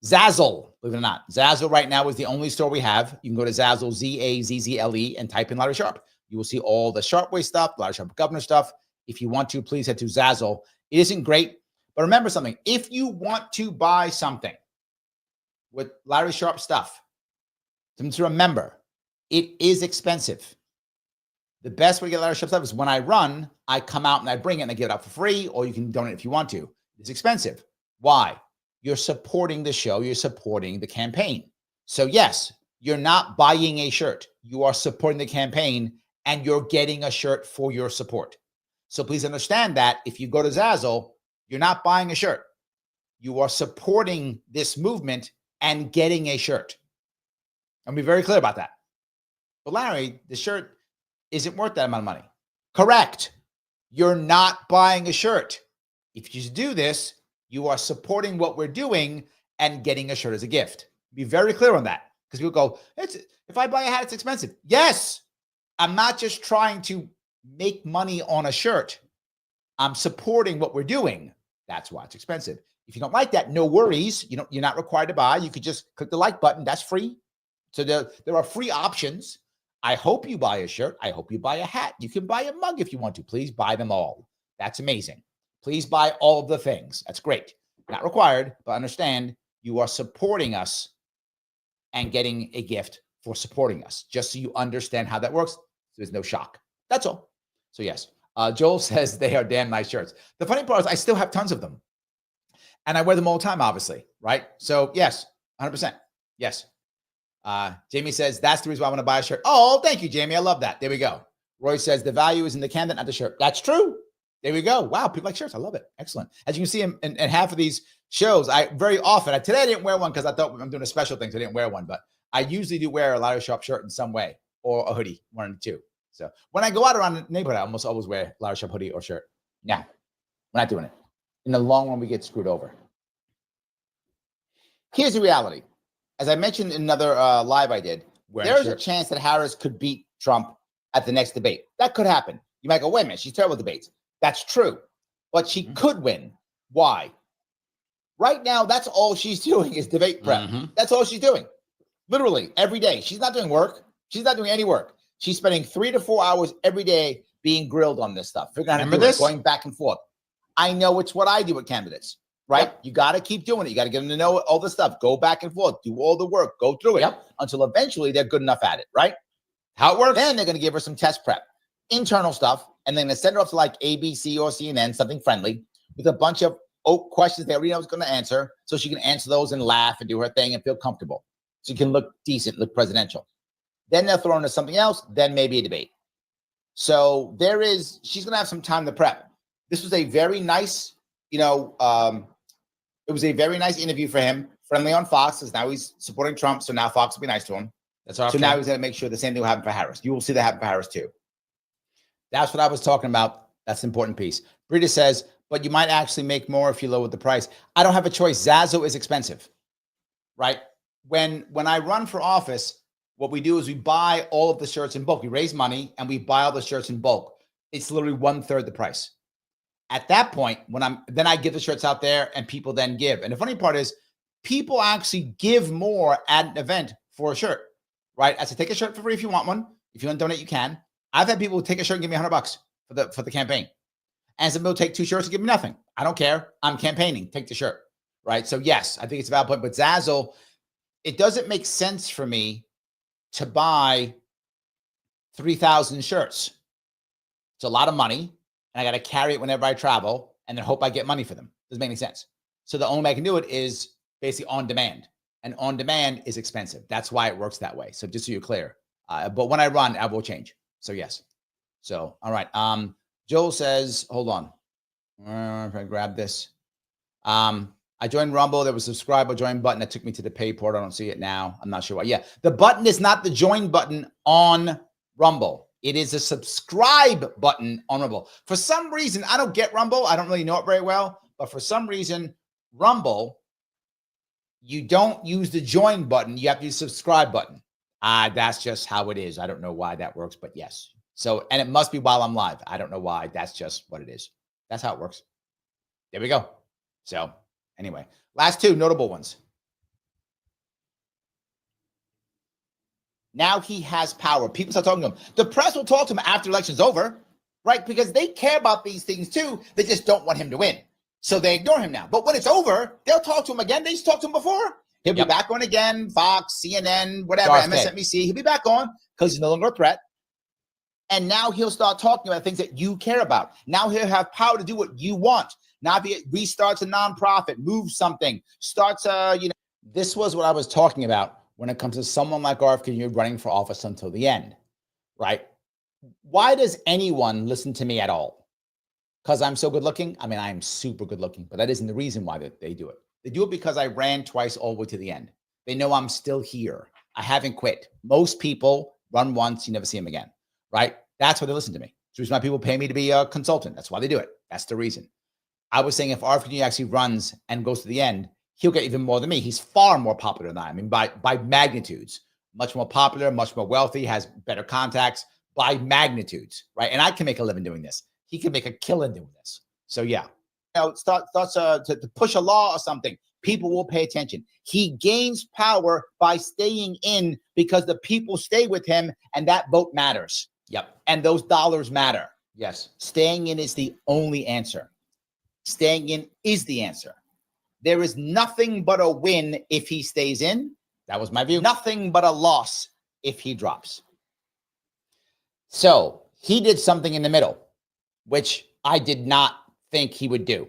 A: Zazzle, believe it or not. Zazzle right now is the only store we have. You can go to Zazzle, Zazzle, and type in Larry Sharpe. You will see all the Sharpe Way stuff, Larry Sharpe Governor stuff. If you want to, please head to Zazzle. It isn't great, but remember something. If you want to buy something with Larry Sharpe stuff, something to remember, it is expensive. The best way to get Larry Sharpe stuff is when I run, I come out and I bring it and I give it out for free, or you can donate if you want to. It's expensive. Why? You're supporting the show. You're supporting the campaign. So yes, you're not buying a shirt. You are supporting the campaign and you're getting a shirt for your support. So please understand that if you go to Zazzle, you're not buying a shirt. You are supporting this movement and getting a shirt. I'll be very clear about that. But Larry, the shirt isn't worth that amount of money. Correct. You're not buying a shirt. If you do this, you are supporting what we're doing and getting a shirt as a gift. Be very clear on that. Because people go, if I buy a hat, it's expensive. Yes. I'm not just trying to make money on a shirt. I'm supporting what we're doing. That's why it's expensive. If you don't like that, no worries. You're not required to buy. You could just click the like button. That's free. So there are free options. I hope you buy a shirt. I hope you buy a hat. You can buy a mug if you want to. Please buy them all. That's amazing. Please buy all of the things. That's great. Not required, but understand you are supporting us and getting a gift for supporting us. Just so you understand how that works. There's no shock. That's all. So yes, Joel says they are damn nice shirts. The funny part is I still have tons of them. And I wear them all the time, obviously, right? So yes, 100%. Yes. Jamie says, that's the reason why I want to buy a shirt. Oh, thank you, Jamie. I love that. There we go. Roy says, the value is in the candidate, not the shirt. That's true. There we go. Wow, people like shirts. I love it. Excellent. As you can see in half of these shows, today I didn't wear one because I thought I'm doing a special thing, so I didn't wear one. But I usually do wear a Larry Sharpe shirt in some way, or a hoodie, one of the two. So when I go out around the neighborhood, I almost always wear Larry Sharpe hoodie or shirt. Nah, we're not doing it. In the long run, we get screwed over. Here's the reality. As I mentioned in another live I did, there's a chance that Harris could beat Trump at the next debate. That could happen. You might go, wait a minute, she's terrible at debates. That's true. But she could win. Why? Right now, that's all she's doing is debate prep. That's all she's doing. Literally, every day. She's not doing work. She's not doing any work. She's spending 3 to 4 hours every day being grilled on this stuff. Figuring out how to do it, going back and forth. I know it's what I do with candidates, right? Yep. You got to keep doing it. You got to get them to know all the stuff. Go back and forth. Do all the work. Go through it until eventually they're good enough at it, right? How it works. Then they're going to give her some test prep, internal stuff, and then they send her off to like ABC or CNN, something friendly, with a bunch of questions they already know is going to answer, so she can answer those and laugh and do her thing and feel comfortable. So you can look decent, look presidential. Then they'll throw into something else, then maybe a debate. So she's going to have some time to prep. This was a very nice, it was a very nice interview for him, friendly on Fox, because now he's supporting Trump, so now Fox will be nice to him. That's awesome. So now he's going to make sure the same thing will happen for Harris. You will see that happen for Harris too. That's what I was talking about. That's the important piece. Brita says, but you might actually make more if you lower the price. I don't have a choice. Zazzle is expensive, right? When I run for office, what we do is we buy all of the shirts in bulk. We raise money and we buy all the shirts in bulk. It's literally 1/3 the price. At that point, then I give the shirts out there and people then give. And the funny part is people actually give more at an event for a shirt, right? I said, take a shirt for free if you want one. If you want to donate, you can. I've had people take a shirt and give me $100 for the campaign. And some people take 2 shirts and give me nothing. I don't care. I'm campaigning. Take the shirt, right? So yes, I think it's a valid point. But Zazzle, it doesn't make sense for me to buy 3,000 shirts. It's a lot of money. And I got to carry it whenever I travel and then hope I get money for them. Doesn't make any sense. So the only way I can do it is basically on demand. And on demand is expensive. That's why it works that way. So just so you're clear. But when I run, I will change. So yes. So, all right. Joel says, hold on. If I grab this. I joined Rumble. There was a subscribe or join button that took me to the pay portal. I don't see it now. I'm not sure why. Yeah. The button is not the join button on Rumble. It is a subscribe button on Rumble. For some reason, I don't get Rumble. I don't really know it very well. But for some reason, Rumble, you don't use the join button. You have to use the subscribe button. That's just how it is. I don't know why that works, but yes. So, and it must be while I'm live. I don't know why. That's just what it is. That's how it works. There we go. So anyway, last 2 notable ones. Now he has power. People start talking to him. The press will talk to him after election's over, right? Because they care about these things too. They just don't want him to win. So they ignore him now. But when it's over, they'll talk to him again. They just talked to him before. He'll be back on again, Fox, CNN, whatever, MSNBC. He'll be back on because he's no longer a threat. And now he'll start talking about things that you care about. Now he'll have power to do what you want. Now if he restarts a nonprofit, moves something, starts this was what I was talking about when it comes to someone like RFK running for office until the end, right? Why does anyone listen to me at all? Because I'm so good looking? I mean, I'm super good looking, but that isn't the reason why they do it. They do it because I ran twice all the way to the end. They know I'm still here. I haven't quit. Most people run once, you never see them again, right? That's why they listen to me. It's the reason why people pay me to be a consultant. That's why they do it. That's the reason. I was saying if RFK actually runs and goes to the end, he'll get even more than me. He's far more popular than I mean, by magnitudes. Much more popular, much more wealthy, has better contacts by magnitudes, right? And I can make a living doing this. He can make a killing doing this. So yeah. Starts to push a law or something, people will pay attention. He gains power by staying in because the people stay with him and that vote matters. Yep. And those dollars matter. Yes. Staying in is the only answer. Staying in is the answer. There is nothing but a win if he stays in. That was my view. Nothing but a loss if he drops. So he did something in the middle, which I did not think he would do.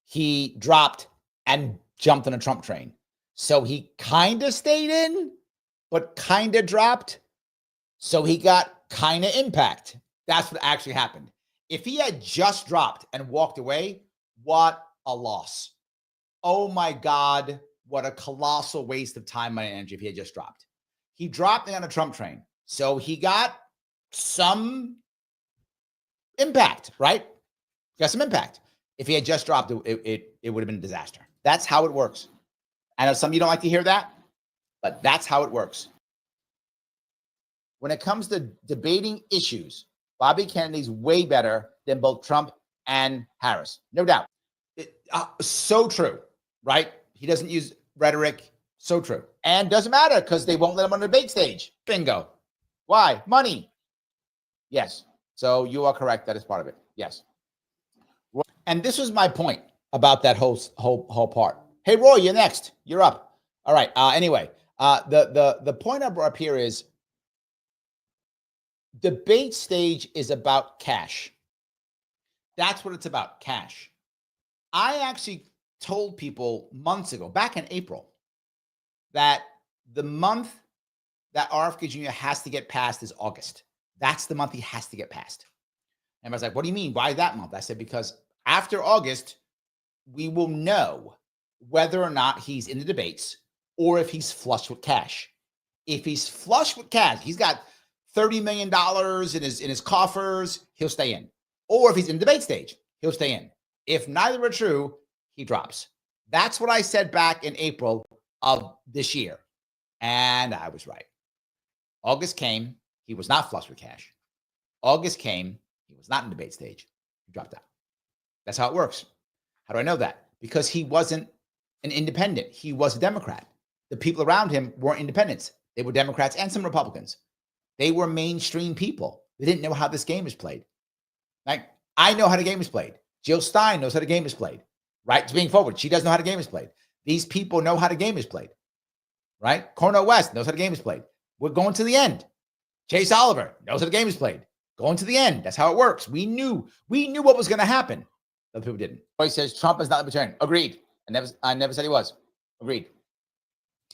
A: He dropped and jumped on a Trump train. So he kind of stayed in, but kind of dropped. So he got kind of impact. That's what actually happened. If he had just dropped and walked away, what a loss. Oh my God, what a colossal waste of time, money, and energy if he had just dropped. He dropped on a Trump train. So he got some impact, right? Got some impact. If he had just dropped, it would have been a disaster. That's how it works. I know some of you don't like to hear that, but that's how it works. When it comes to debating issues, Bobby Kennedy's way better than both Trump and Harris. No doubt. So true, right? He doesn't use rhetoric. So true. And doesn't matter because they won't let him on the debate stage. Bingo. Why? Money. Yes. So you are correct. That is part of it. Yes. And this was my point about that whole part. Hey, Roy, you're next. You're up. All right. Anyway, the point I brought up here is debate stage is about cash. That's what it's about, cash. I actually told people months ago, back in April, that the month that RFK Jr. has to get passed is August. That's the month he has to get passed. And I was like, what do you mean? Why that month? I said, because after August, we will know whether or not he's in the debates or if he's flush with cash. If he's flush with cash, he's got $30 million in his coffers, he'll stay in. Or if he's in the debate stage, he'll stay in. If neither are true, he drops. That's what I said back in April of this year. And I was right. August came. He was not flush with cash. August came. He was not in the debate stage. He dropped out. That's how it works. How do I know that? Because he wasn't an independent. He was a Democrat. The people around him weren't independents. They were Democrats and some Republicans. They were mainstream people. They didn't know how this game is played. Like, I know how the game is played. Jill Stein knows how the game is played. Right? To being forward, she does know how the game is played. These people know how the game is played. Right? Cornel West knows how the game is played. We're going to the end. Chase Oliver knows how the game is played. Going to the end. That's how it works. We knew what was going to happen. Other people didn't. He says Trump is not libertarian. Agreed. I never said he was. Agreed.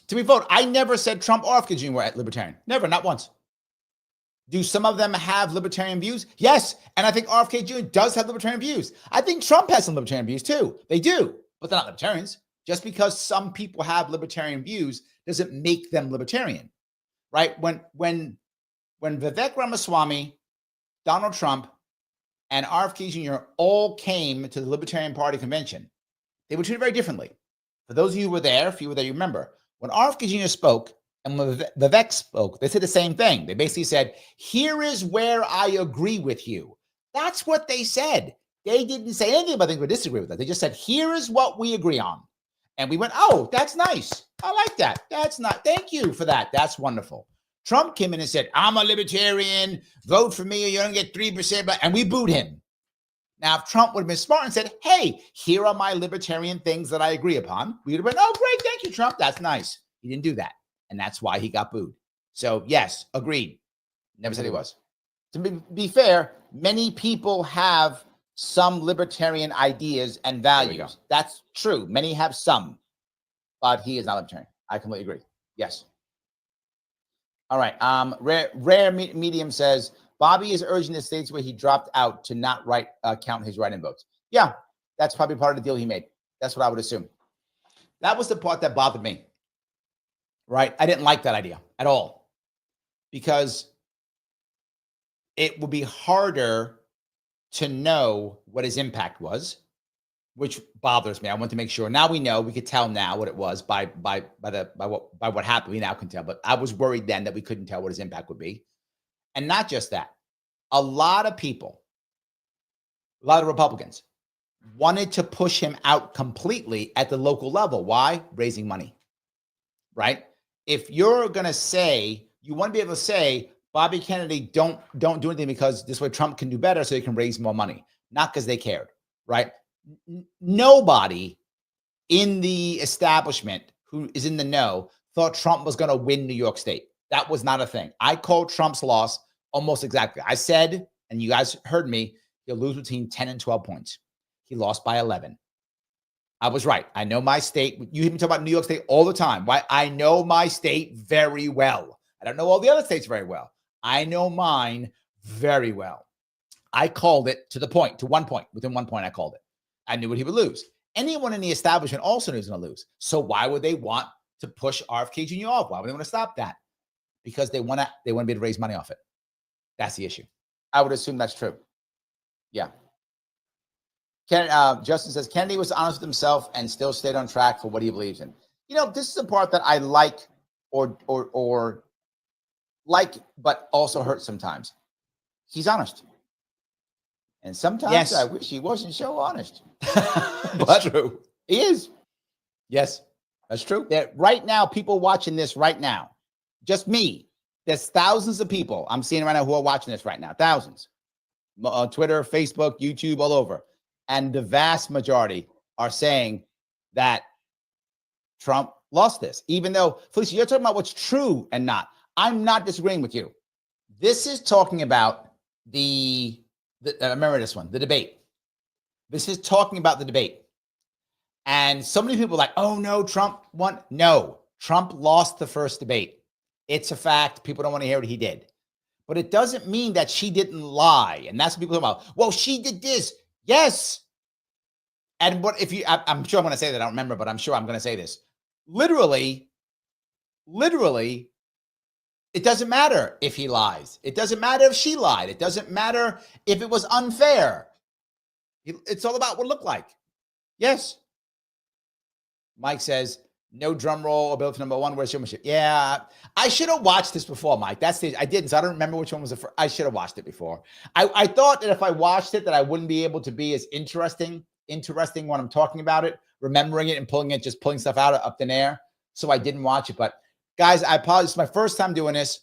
A: To be forward, I never said Trump or F. Kennedy Jr. were libertarian. Never, not once. Do some of them have libertarian views? Yes. And I think RFK Jr. does have libertarian views. I think Trump has some libertarian views too. They do, but they're not libertarians. Just because some people have libertarian views doesn't make them libertarian, right? When Vivek Ramaswamy, Donald Trump, and RFK Jr. all came to the Libertarian Party convention, they were treated very differently. For those of you who were there, if you were there, you remember, when RFK Jr. spoke and when Vivek spoke, they said the same thing. They basically said, here is where I agree with you. That's what they said. They didn't say anything about things we disagree with that. They just said, here is what we agree on. And we went, oh, that's nice. I like that. Thank you for that. That's wonderful. Trump came in and said, I'm a libertarian. Vote for me or you don't get 3%. And we booed him. Now, if Trump would have been smart and said, hey, here are my libertarian things that I agree upon, we would have been, oh, great. Thank you, Trump. That's nice. He didn't do that. And that's why he got booed. So, yes, agreed. Never said he was. To be fair, many people have some libertarian ideas and values. That's true. Many have some, but he is not libertarian. I completely agree. Yes. All right. Rare Medium says, Bobby is urging the states where he dropped out to not count his write-in votes. Yeah, that's probably part of the deal he made. That's what I would assume. That was the part that bothered me. Right? I didn't like that idea at all because it would be harder to know what his impact was, which bothers me. I want to make sure. Now we know. We could tell now what it was by what happened. We now can tell. But I was worried then that we couldn't tell what his impact would be. And not just that. A lot of people, a lot of Republicans wanted to push him out completely at the local level. Why? Raising money. Right? If you're going to say, you want to be able to say, Bobby Kennedy, don't do anything because this way Trump can do better so he can raise more money. Not because they cared, right? Nobody in the establishment who is in the know thought Trump was going to win New York State. That was not a thing. I called Trump's loss almost exactly. I said, and you guys heard me, he'll lose between 10 and 12 points. He lost by 11. I was right. I know my state. You hear me talk about New York State all the time. Why? I know my state very well. I don't know all the other states very well. I know mine very well. I called it to 1 point. Within 1 point, I called it. I knew what he would lose. Anyone in the establishment also knew he was going to lose. So why would they want to push RFK Jr. off? Why would they want to stop that? Because they want to be able to raise money off it. That's the issue. I would assume that's true. Yeah. Justin says, Kennedy was honest with himself and still stayed on track for what he believes in. You know, this is the part that I like or like, but also hurt sometimes. He's honest. And sometimes I wish he wasn't so honest. But true. He is. Yes, that's true. That right now, people watching this right now, just me, there's thousands of people I'm seeing right now who are watching this right now. Thousands. On Twitter, Facebook, YouTube, all over. And the vast majority are saying that Trump lost this. Even though, Felicia, you're talking about what's true and not. I'm not disagreeing with you. This is talking about I remember this one, the debate. This is talking about the debate. And so many people are like, oh no, Trump won. No, Trump lost the first debate. It's a fact. People don't want to hear what he did. But it doesn't mean that she didn't lie. And that's what people talk about. Well, she did this. Yes. And what if I'm sure I'm going to say that. I don't remember, but I'm sure I'm going to say this. Literally, it doesn't matter if he lies. It doesn't matter if she lied. It doesn't matter if it was unfair. It's all about what it looked like. Yes. Mike says, No drum roll, ability number one. Where's showmanship? Yeah, I should have watched this before, Mike. I didn't, so I don't remember which one was the first. I should have watched it before. I thought that if I watched it, that I wouldn't be able to be as interesting when I'm talking about it, remembering it and just pulling stuff out up in air. So I didn't watch it. But guys, I apologize. It's my first time doing this.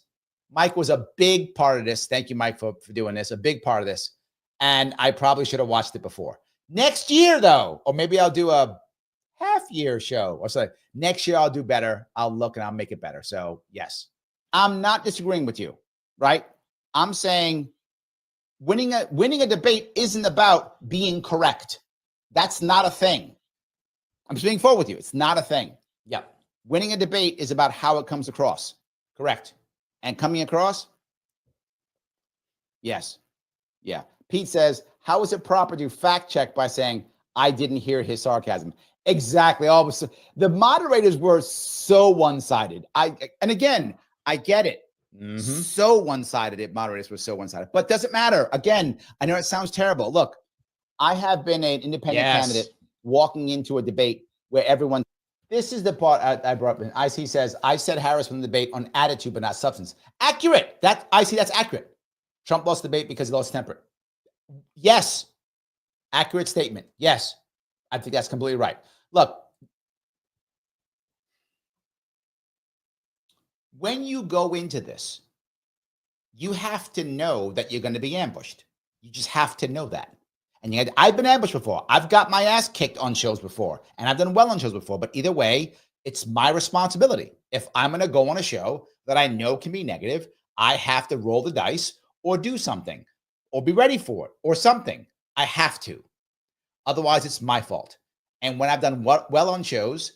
A: Mike was a big part of this. Thank you, Mike, for doing this. A big part of this. And I probably should have watched it before. Next year, though, or maybe I'll do a half-year show or something. Next year, I'll do better. I'll look and I'll make it better. So, yes. I'm not disagreeing with you, right? I'm saying winning a debate isn't about being correct. That's not a thing. I'm just being forward with you. It's not a thing. Yeah. Winning a debate is about how it comes across. Correct. And coming across? Yes. Yeah. Pete says, how is it proper to fact check by saying, I didn't hear his sarcasm? Exactly. The moderators were so one-sided. And again, I get it. So one-sided. Moderators were so one-sided. But doesn't matter. Again, I know it sounds terrible. Look, I have been an independent candidate walking into a debate where everyone, this is the part I brought up. IC says, I said Harris won the debate on attitude, but not substance. Accurate. That's accurate. Trump lost the debate because he lost temper. Yes. Accurate statement. Yes. I think that's completely right. Look, when you go into this, you have to know that you're going to be ambushed. You just have to know that. And I've been ambushed before. I've got my ass kicked on shows before, and I've done well on shows before. But either way, it's my responsibility. If I'm going to go on a show that I know can be negative, I have to roll the dice or do something or be ready for it or something. I have to. Otherwise, it's my fault. And when I've done well on shows,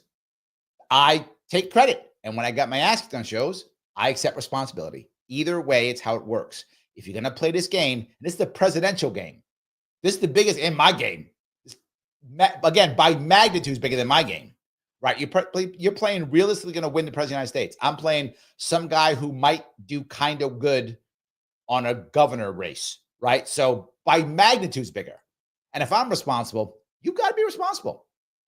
A: I take credit. And when I got my ass kicked on shows, I accept responsibility. Either way, it's how it works. If you're going to play this game, this is the presidential game. This is the biggest in my game. Again, by magnitude, bigger than my game, right? You're playing realistically going to win the president of the United States. I'm playing some guy who might do kind of good on a governor race, right? So by magnitude's bigger. And if I'm responsible, you got to be responsible.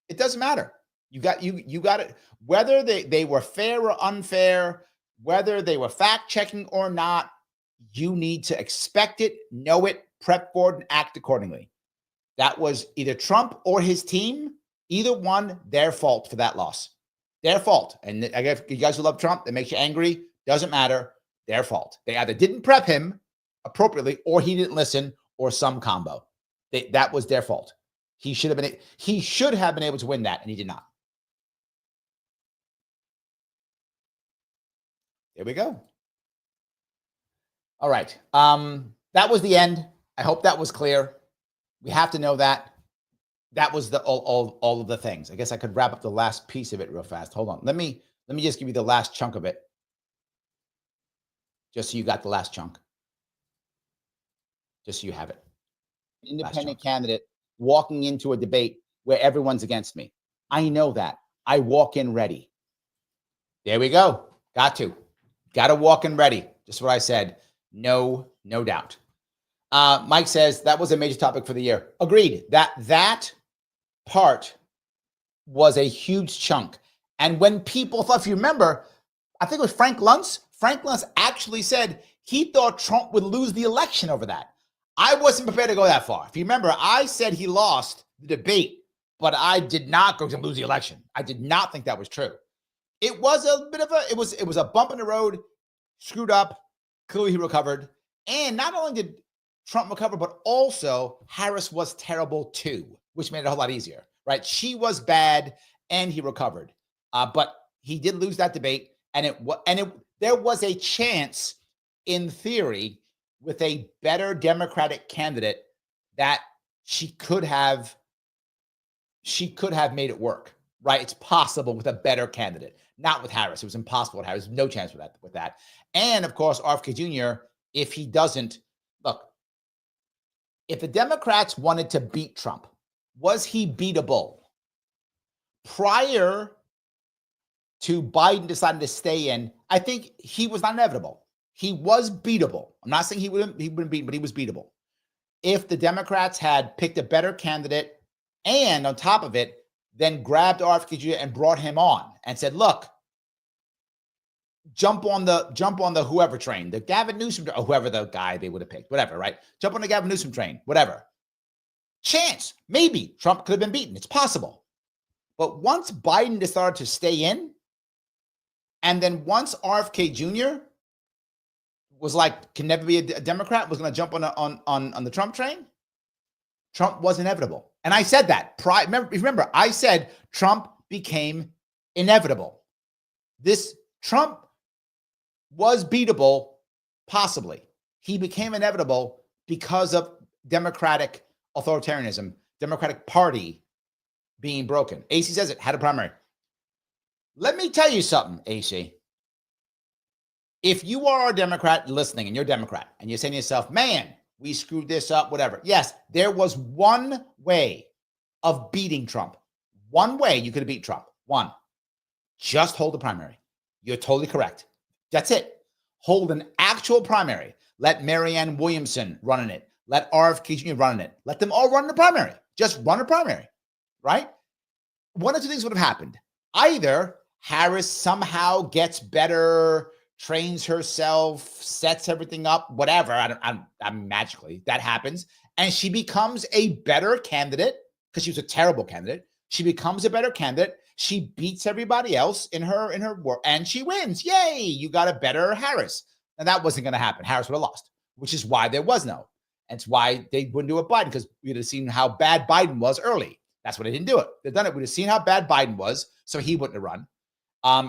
A: It doesn't matter. You got it. Whether they were fair or unfair, whether they were fact checking or not, you need to expect it, know it, prep for it, and act accordingly. That was either Trump or his team. Either one, their fault for that loss. Their fault. And I guess you guys who love Trump, that makes you angry. Doesn't matter. Their fault. They either didn't prep him appropriately, or he didn't listen, or some combo. That was their fault. He should have been able to win that, and he did not. There we go. All right. That was the end. I hope that was clear. We have to know that. That was all of the things. I guess I could wrap up the last piece of it real fast. Hold on. Let me just give you the last chunk of it. Just so you got the last chunk. Just so you have it. Independent candidate walking into a debate where everyone's against me. I know that. I walk in ready. There we go. Got to walk in ready. Just what I said. No doubt. Mike says that was a major topic for the year. Agreed. That part was a huge chunk. And when people thought, if you remember, I think it was Frank Luntz. Frank Luntz actually said he thought Trump would lose the election over that. I wasn't prepared to go that far. If you remember, I said he lost the debate, but I did not go to lose the election. I did not think that was true. It was a bit of it was a bump in the road, screwed up. Clearly he recovered. And not only did Trump recover, but also Harris was terrible too, which made it a whole lot easier, right? She was bad and he recovered. But he did lose that debate. And there was a chance, in theory, with a better Democratic candidate that she could have made it work, right? It's possible with a better candidate, not with Harris. It was impossible with Harris. No chance with that. And of course, RFK Jr., if he doesn't, look, if the Democrats wanted to beat Trump, was he beatable? Prior to Biden deciding to stay in, I think he was not inevitable. He was beatable. I'm not saying he wouldn't beat, but he was beatable. If the Democrats had picked a better candidate, and on top of it, then grabbed RFK Jr. and brought him on and said, look, jump on the whoever train, the Gavin Newsom, or whoever the guy they would have picked, whatever, right? Jump on the Gavin Newsom train, whatever. Chance, maybe Trump could have been beaten. It's possible. But once Biden decided to stay in, and then once RFK Jr. was like, can never be a Democrat, was going to jump on the Trump train, Trump was inevitable. And I said that. Remember, I said Trump became inevitable. This Trump was beatable, possibly. He became inevitable because of Democratic authoritarianism, Democratic Party being broken. AC says it, had a primary. Let me tell you something, AC. If you are a Democrat listening and you're a Democrat and you're saying to yourself, man, we screwed this up, whatever. Yes, there was one way of beating Trump. One way you could have beat Trump. One, just hold the primary. You're totally correct. That's it. Hold an actual primary. Let Marianne Williamson run in it. Let RFK Jr. run in it. Let them all run in the primary. Just run a primary, right? One of two things would have happened. Either Harris somehow gets better, trains herself, sets everything up, whatever. I'm magically, that happens. And she becomes a better candidate because she was a terrible candidate. She becomes a better candidate. She beats everybody else in her work and she wins. Yay, you got a better Harris. Now that wasn't going to happen. Harris would have lost, which is why there was no. And it's why they wouldn't do it Biden, because we would have seen how bad Biden was early. That's why they didn't do it. They've done it. We'd have seen how bad Biden was, so he wouldn't have run.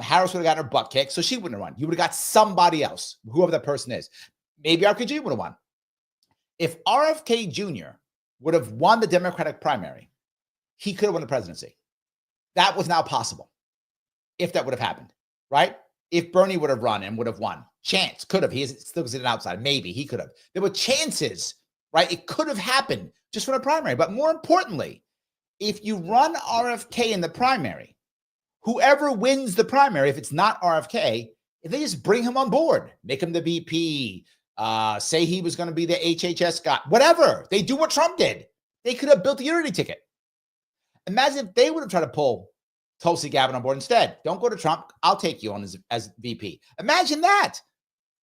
A: Harris would have gotten her butt kicked, so she wouldn't have run. You would have got somebody else, whoever that person is. Maybe RFK Jr. would have won. If RFK Jr. would have won the Democratic primary, he could have won the presidency. That was now possible if that would have happened, right? If Bernie would have run and would have won, chance, could have. He is still considered an outsider. Maybe he could have. There were chances, right? It could have happened just for the primary. But more importantly, if you run RFK in the primary, whoever wins the primary, if it's not RFK, if they just bring him on board, make him the VP, say he was going to be the HHS guy, whatever. They do what Trump did. They could have built a unity ticket. Imagine if they would have tried to pull Tulsi Gabbard on board instead. Don't go to Trump. I'll take you on as VP. Imagine that.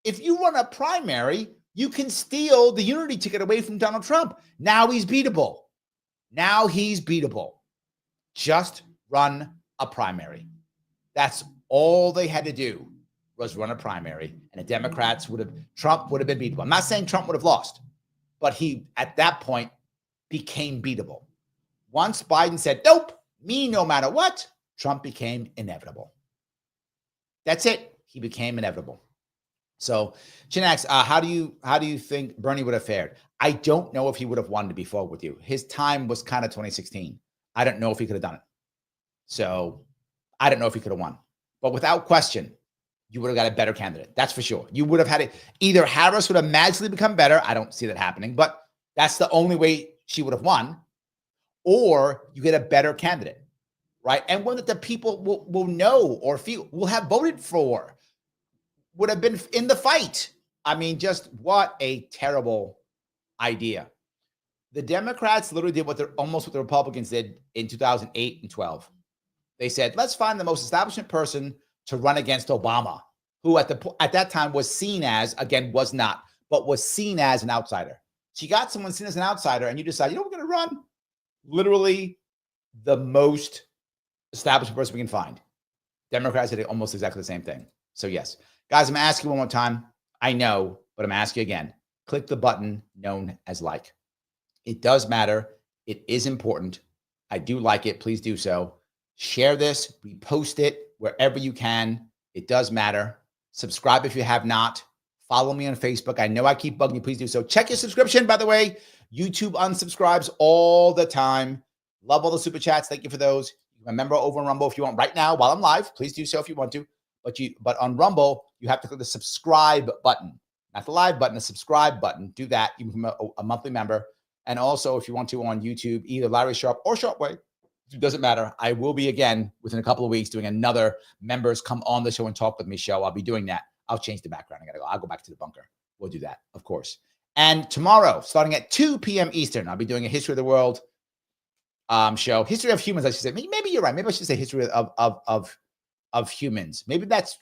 A: If you run a primary, you can steal the unity ticket away from Donald Trump. Now he's beatable. Now he's beatable. Just run a primary. That's all they had to do, was run a primary. And the Democrats Trump would have been beatable. I'm not saying Trump would have lost, but he, at that point, became beatable. Once Biden said, nope, me no matter what, Trump became inevitable. That's it. He became inevitable. So, Chinax, how do you think Bernie would have fared? I don't know if he would have wanted to be forward with you. His time was kind of 2016. I don't know if he could have done it. So, I don't know if he could have won. But without question, you would have got a better candidate. That's for sure. You would have had it. Either Harris would have magically become better. I don't see that happening, but that's the only way she would have won. Or you get a better candidate, right? And one that the people will know or feel, will have voted for, would have been in the fight. I mean, just what a terrible idea. The Democrats literally did almost what the Republicans did in 2008 and 12. They said, let's find the most establishment person to run against Obama, who at that time was seen as, again, was not, but was seen as an outsider. So you got someone seen as an outsider and you decide, you know, we're going to run literally the most established person we can find. Democrats did almost exactly the same thing. So yes, guys, I'm asking you one more time. I know, but I'm asking you again. Click the button known as like. It does matter. It is important. I do like it. Please do so. Share this, repost it wherever you can. It does matter. Subscribe if you have not. Follow me on Facebook. I know I keep bugging you. Please do so. Check your subscription, by the way. YouTube unsubscribes all the time. Love all the super chats. Thank you for those. Remember, over on Rumble if you want right now while I'm live. Please do so if you want to. But on Rumble, you have to click the subscribe button. Not the live button, the subscribe button. Do that. You become a monthly member. And also, if you want to on YouTube, either Larry Sharpe or Sharpe Way, it doesn't matter. I will be again within a couple of weeks doing another members come on the show and talk with me show. I'll be doing that. I'll change the background. I'll go back to the bunker. We'll do that, of course. And tomorrow, starting at 2 p.m. Eastern, I'll be doing a history of the world. show. History of humans, I should say. Maybe you're right. Maybe I should say history of humans. Maybe that's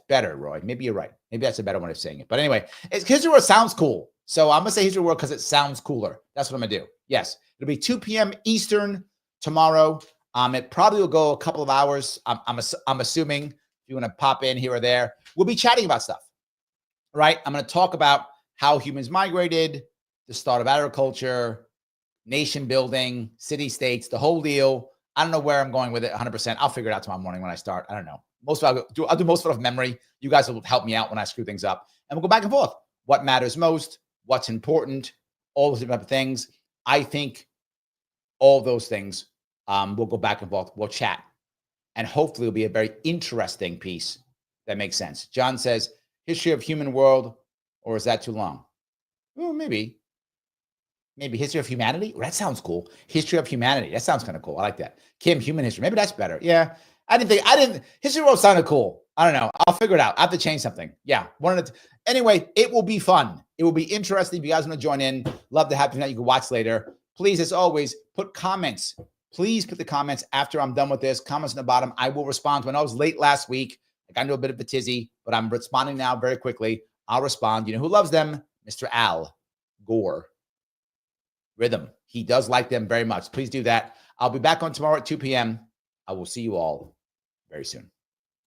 A: better, Roy. Maybe you're right. Maybe that's a better way of saying it. But anyway, history world sounds cool. So I'm gonna say history world because it sounds cooler. That's what I'm gonna do. Yes, it'll be 2 p.m. Eastern tomorrow. It probably will go a couple of hours. I'm assuming if you want to pop in here or there, we'll be chatting about stuff, right? I'm going to talk about how humans migrated, the start of agriculture, nation building, city states, the whole deal. I don't know where I'm going with it 100%. I'll figure it out tomorrow morning when I start. I don't know. I'll do most of it off memory. You guys will help me out when I screw things up, and we'll go back and forth. What matters most? What's important? All those type of things. I think all those things. We'll go back and forth. We'll chat, and hopefully it'll be a very interesting piece that makes sense. John says, history of human world, or is that too long? Well, maybe history of humanity. Well, that sounds cool. History of humanity. That sounds kind of cool. I like that. Kim, human history. Maybe that's better. Yeah. History world sounded cool. I don't know. I'll figure it out. I have to change something. Yeah. Anyway, it will be fun. It will be interesting. If you guys want to join in, love to have you. You can watch later. Please, as always, put comments. Please put the comments after I'm done with this. Comments in the bottom. I will respond. When I was late last week, I got into a bit of a tizzy, but I'm responding now very quickly. I'll respond. You know who loves them? Mr. Al Gore. Rhythm. He does like them very much. Please do that. I'll be back on tomorrow at 2 p.m. I will see you all very soon.